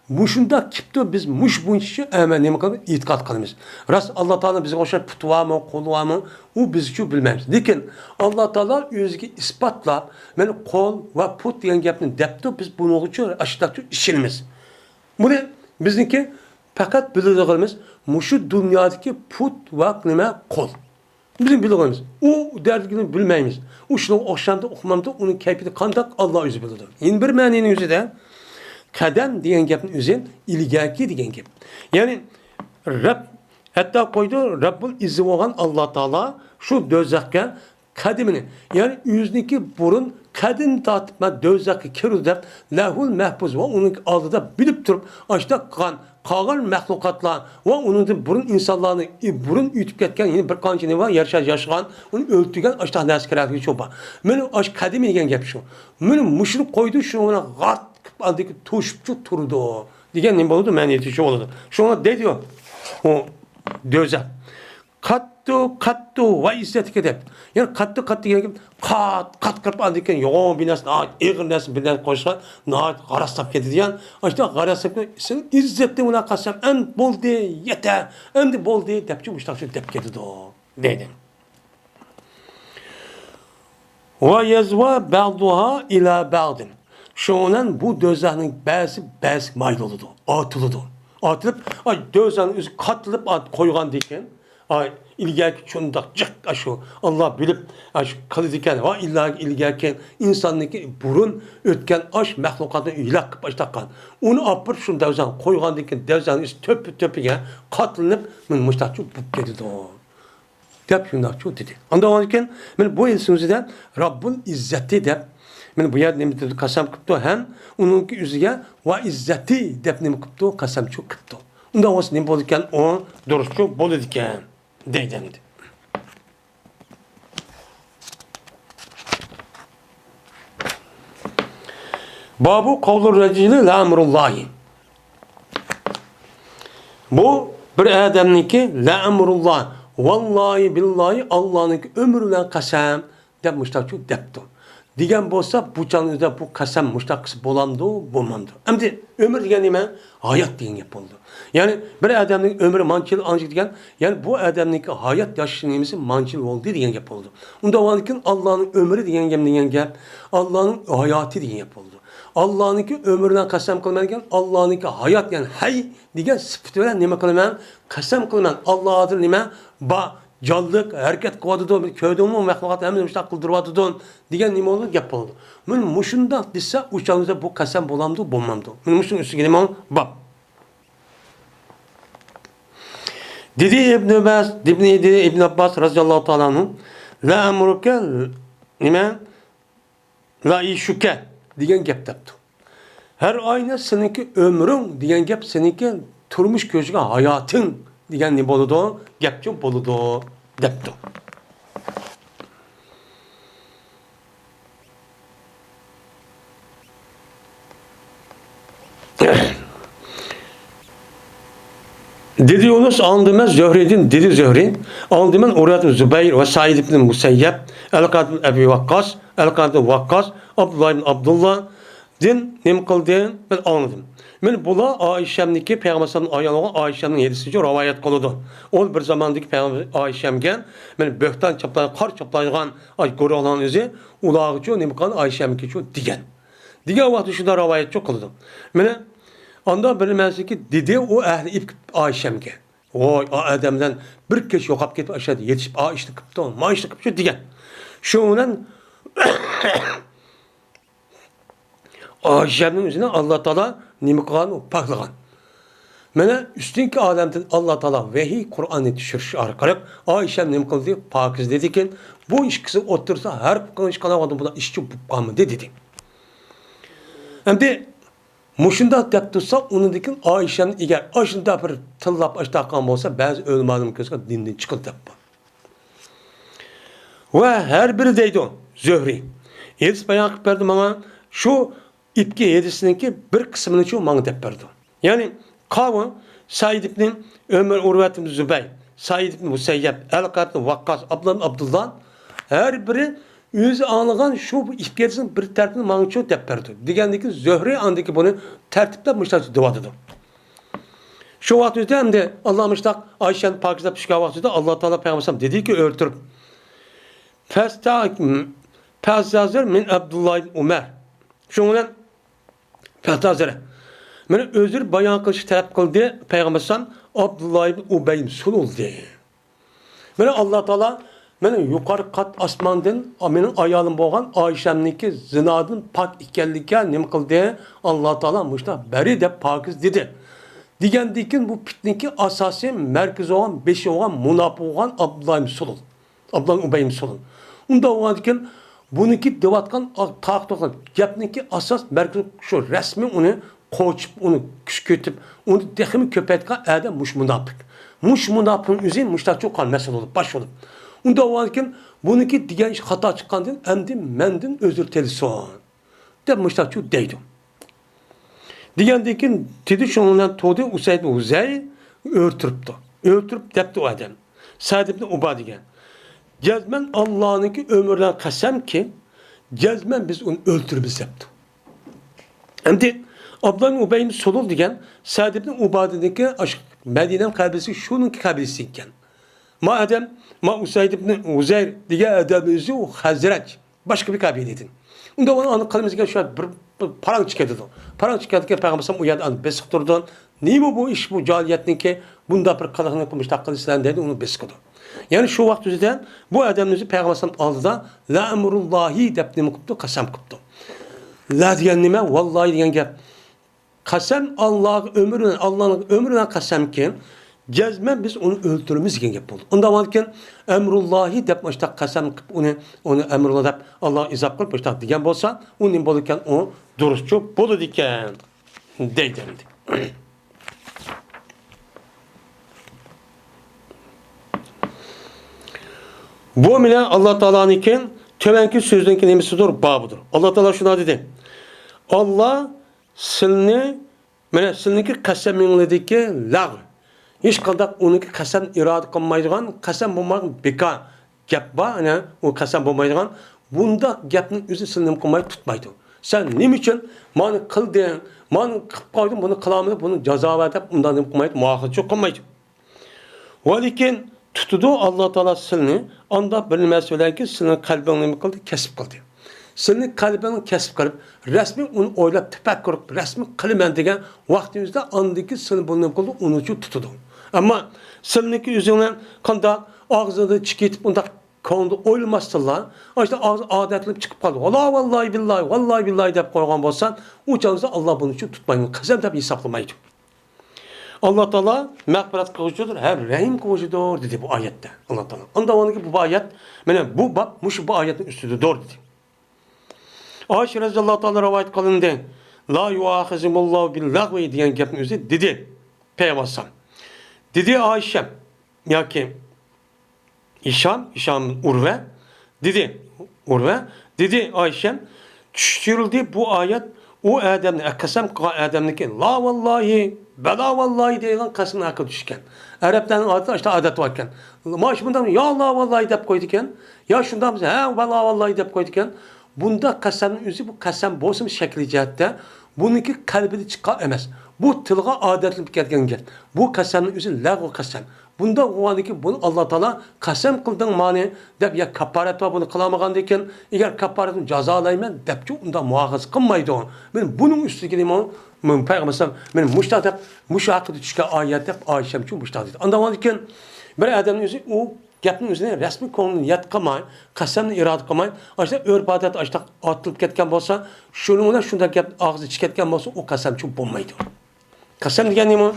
Muşunda kipto biz muş bunçu hemen ne kadar itikat kılımız. Ras Allah Teala bize hoşa putu var mı, kolu var mı? O biz şu bilmemiz. Lakin Allah Teala özgü ispatla ben kol ve put diyen gapni depto biz bunu için aşıtakçı işimiz. Bu ne? Bizimki fakat bildiğimiz muşu dünyadaki put ve nime kol. Bizim bildiğimiz. O derdini bilmeyimiz. O şunu okşandı okumamda onun keyfiyeti kandak Allah özü bildir. Yine bir maninin yüzü de kadem diyen gapın üzerine ilgaki diyen gap. Yani Rab hatta koydu Rabbul İzzi olan Allah Teala şu dözakka kadimini yani yüzdeki burun kadın tatma dözakı kirudep lahul mahfuz ve onun aldıda bilip durup açta kalan mahlukatlar ve onun burun insanlarını burun ütüp ketken yine bir kançını var yaşayan onu öldürgen açta naskerat hiç oba. Benim aç kadimi diyen gap şu. Benim müşrik koydu şu ona gat aldaki tuşçu turdu. Diyen ne oldu? Meniyeti şu oldu. Şu ona de diyor. O döze. Kattu ve izzetik edep. Yani kattu gelip kat kırp aldıyken yoğun binas eğer nasıl bilen koşan garasap kedi diyen işte garasap sen izzetli ona kasam en boldu yete en de boldu depçi müştakçı dep kedi do dedim. Ve yazva ba'duha ila ba'din. Şonan bu dözahın bazı mayl oludu, atılıdı. Atılıp dözahın üzü katılıp koygan diken ilgaki çondak cık aşu Allah bilip aş kalı diken va illa ilgaki insandaki burun ötken aş mahlukatını ilak baştakan. Onu apır şun dözahın koygan diken dözahın üstü töpüge katılıp müştakçı bu dedi o. Dep şundakçı dedi. Anda olurken bu ilsinizi de Rabbul İzzeti de men bu yer nemde kasam kıptı hem onunki üzüge ve izzeti dep nem kıptı kasam çok kıptı. Onda olsun nem bolurken o doğrusu bolurken deydendi. Babu kavlur recili la emrullahi. Bu bir adamniki la emrullah. Vallahi billahi Allah'ın ömrüyle kasam dep müştakçı depti. Diyen bolsa bu canlıda bu kasam müştakısı bolandı, bulmandı. Hem de ömür diyen nime? Hayat diyen gap oldu. Yani bir adamın ömrü mançıl ancak diyen, yani bu adamın hayat yaşınımızı mançıl oldu diyen gap oldu. Onda o anken Allah'ın ömrü diyen gap, Allah'ın hayatı diyen gap oldu. Allah'ın ömründen kasam kılmayan, Allah'ın hayat yani hay diyen sıfatı veren nime kılmayan, kasam kılmayan Allah'adır nime? Canlılık, hareket kıvadıdı, köyde olma mehlukat hemen işte kıldırvadıdı diyen nima oldu, gap oldu. Men muşunda dese uçağınızda bu kasem bolamdı, bulmamdı. Men muşun üstüne nima bab. Dedi İbn Abbas radıyallahu ta'ala anhu la amruke nima la işuke diyen gap taptı. Her ayna seninki ömrün diyen gap seninki turmuş köşüge hayatın diyen ne boludu? Gapçı boludu depti. Dedi Yunus andımız Zöhre'din dedi Zöhre andımın Uriyat-ı Zübeyir ve Said ibn Musayyeb El-Qadim Ebi Vakkas El-Qadim Vakkas Abdullah ibn Abdullah din nem kıldı ben anladım. Men bula Ayşem'niki Peygamber'in ayağına Ayşem'in yedisici rivayet kılıdı. O bir zamandaki Peygamber Ayşem'gen men böhtan çaplaygan qar çaplaygan ay ko'rgan o'zi ulag'ıçı nem qilgan Ayşem'ki şu digen. Digen vaqt shunda rivayet çok kılıdı. Mene anda bilinmesi ki dedi o ehli ip Ayşem'ge. O adamdan bir keç yoqap ketip aşağı yetişip işte kıptı on, ma işte kıptı digen. Şundan Ayşem'in üzerine Allah Teala nima qilgan paklagan. Mana üstünki adamdan Allah Teala vahiy Kur'an'ı düşürüş arqali Ayşem nima qildi? Pakiz dedi ki bu iş kızı otursa her kılış kanavadan buna işçi buqqanmı dedi. Endi muşunda dep tursa unundikin Ayşe'nin eğer aşında bir tillap açtaqan bolsa bazı ölmadım közga dinden çıkıl dep. Ve her biri deydi Zöhri. Yedis bayan qilib berdi bana şu ipki yedisininki bir kısmını şu bana dep berdi. Yani kavı Said ibn Ömer Urvat ibn Zübeyir, Said ibn Musayyeb, El-Qadim Vakkas, Abdullah her biri yüzü anlagan şu ipki yedisinin bir tertibini bana şu dep berdi. Degandiki Zöhri andaki bunu tertiplep müştak devadıdı. Şu vaxtda hem de Allah müştak Ayşe'nin pakizde pişka vaxtda Allah Teala Peygamber dedi ki öldürüp Festazir min Abdullah ibn Ömer. Şundan Festazir. Mene özür bayan kılışı talep kıldı Peygamber Abdullah ibn Ubey Sulul diye. Mene Allah Teala mene yukarı kat asmandan menin ayalım bolgan Ayşem'niki zinadın pak ikenlikken nima kıldı? Allah Teala muşta beri de pakiz dedi. Degandikin bu fitneki asası merkez olan, beşi olan, munafık olan Abdullah ibn Sulul. Abdullah ibn Ubey Sulul. Unda olandikin buniki devatkan taqtoqlan gapniki asas merkez şu resmi onu qo'chib onu küçültüp onu dehimi köpetken adam muş munafık. Muş munafıkın üzeri muşta çok mesele olup baş olup. Unda olandikin buniki digen iş hata çıkkan endi mendin özür telison. De muşta çok deydi. Degandikin dedi şundan to'di Usayd ibn Huzay o'ltiribdi. O'ltirib debdi o adam. Sa'd ibn Uba degan. Cezmen Allah'ınki ömürden kasem ki cezmen biz onu öldürürüz debdi. Endi Abdullah ibn Ubey Sulul degan Sa'd ibn Ubada'daki Medine'nin kabilesi şununki kabilesi iken. Ma adam ma Usayd ibn Huzay degan adam o'zi u Hazrat başka bir kabileydi. Unda onu anı kalımızda şu an bir parang çıkardı. Parang çıkardı ki Peygamber uyandı, besik durdu. Neymi bu iş bu cahiliyetninki bunda bir kalakını yapılmış takkıl İslam dedi onu besikudu. Yani şu vakit üzerinden bu adamımızı Peygamber aldı da la emrullahi depnimi kuptu, kasam kuptu. La diyen nime? Vallahi diyen gel. Kasem Allah'ın ömrüne kasem ki cezmen biz onu öldürürüz diyen gel oldu. Ondan varken emrullahi depmiştak kasem onu emrullah dep Allah izap kılıp baştak diyen bolsa onun bolurken o duruşçu bolu diken deydendi. Bu bile Allah Teala'nın iken tövenki sözünün nemisidir, babıdır. Allah Teala şuna dedi. Allah sizinki kaseminledeki lağ. Hiç kadar onunki kasem irade kılmaydıgan, kasem bulmaydıgan beka gap var. Yani o kasem bulmaydıgan. Bunda gapın üzü sizinim kılmayı tutmaydı. Sen ne için? Mani kıl diyen, mani kıp koydun, bunu kılamını, bunu ceza edip, bundan kılmaydı, muhakıcı kılmaydı. Valikin tutudu Allah Teala silni, anda bilinmez söyler ki silni kalbini mi kıldı? Kesip kıldı. Silni kalbini kesip kılıp, resmi onu oylap, tepek kırıp, resmi kılımen degen vaktimizde andaki silni bunu kıldı, onu tutudu. Ama silniki üzerinden kanda ağzını çıkıp bunda konuda oylamasınlar. İşte ağzı adetlenip çıkıp kaldı. Allah vallahi billahi, vallahi billahi deyip koygan bolsan, o canınızda Allah bunun için tutmayın. Kızım tabi hesaplamaydı. Allah Teala mağfiret kılıcıdır, hem rahim kılıcıdır dedi bu ayette. Allah Teala. Ondan sonra ki bu ayet, bu bab, bu ayetin üstüdür dedi. Ayşe radıyallahu ta'ala rivayet kılındı. La yuahizimullahu billahvi diyen gapın üzeri dedi. Peygamber. Dedi Ayşe, ya ki İşam Urve dedi Ayşe, düşürüldü bu ayet o Adem'in kasem Adem'deki la vallahi bela vallahi diyen kasımın hakkı düşken. Arapların adı işte adet varken. Maaş bundan ya Allah vallahi deyip koyduken ya şundan bize ha bela vallahi deyip koyduken bunda kasemin üzü bu kasem bozum şekli cihette bununki kalbini çıkar emez. Bu tılga adetlenip ketken gel. Bu kasemin üzü lağu kasem. Bunda o an ki bunu Allah Teala kasem kıldın mani dep ya kaparet var bunu kılamagan deken eğer kaparetini cazalayman depçi onda muahaz kılmaydı onu. Ben bunun üstü gideyim onu. Ben peygamber ben müşahakı düşken ayet dep Ayşem için müşahakı. Ondan deken bir adamın üzü o gapning üzerine resmi konunu yat qilmay, qasamni irod qilmay, işte örf-odat işte atılib ketgan bo'lsa, shuni bilan shunda gap og'zi ichib ketgan bo'lsa, u qasamchi bo'lmaydi. Qasam degan nima?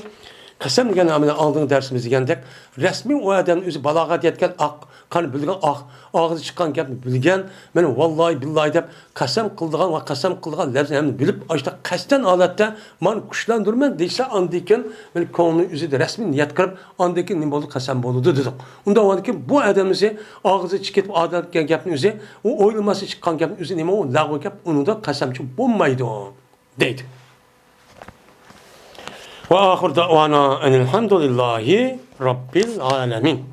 Qasam degan amina oldingi darsimizda degandek, rasmiy o odamning o'zi balog'at yetgan qani bilgan og'zi chiqqan gapni bilgan, mana vallahi billahi deb qasam qildigan va qasam qilgan lafzni ham bilib, işte qasdan holatda men kuchlantirman desa, andikin men ko'ngli o'zida rasmiy niyat qilib, andikin nima bo'ldi qasam bo'ldi dedik. Unda o'yki bu odamimizni og'zi chiqib odat degan gapni o'zi, u o'ylamasi chiqqan gapni o'zi nima u lag'u gap, unida qasamchi bo'lmaydi deydi. Ve ahir da'vana enilhamdülillahi rabbil alemin.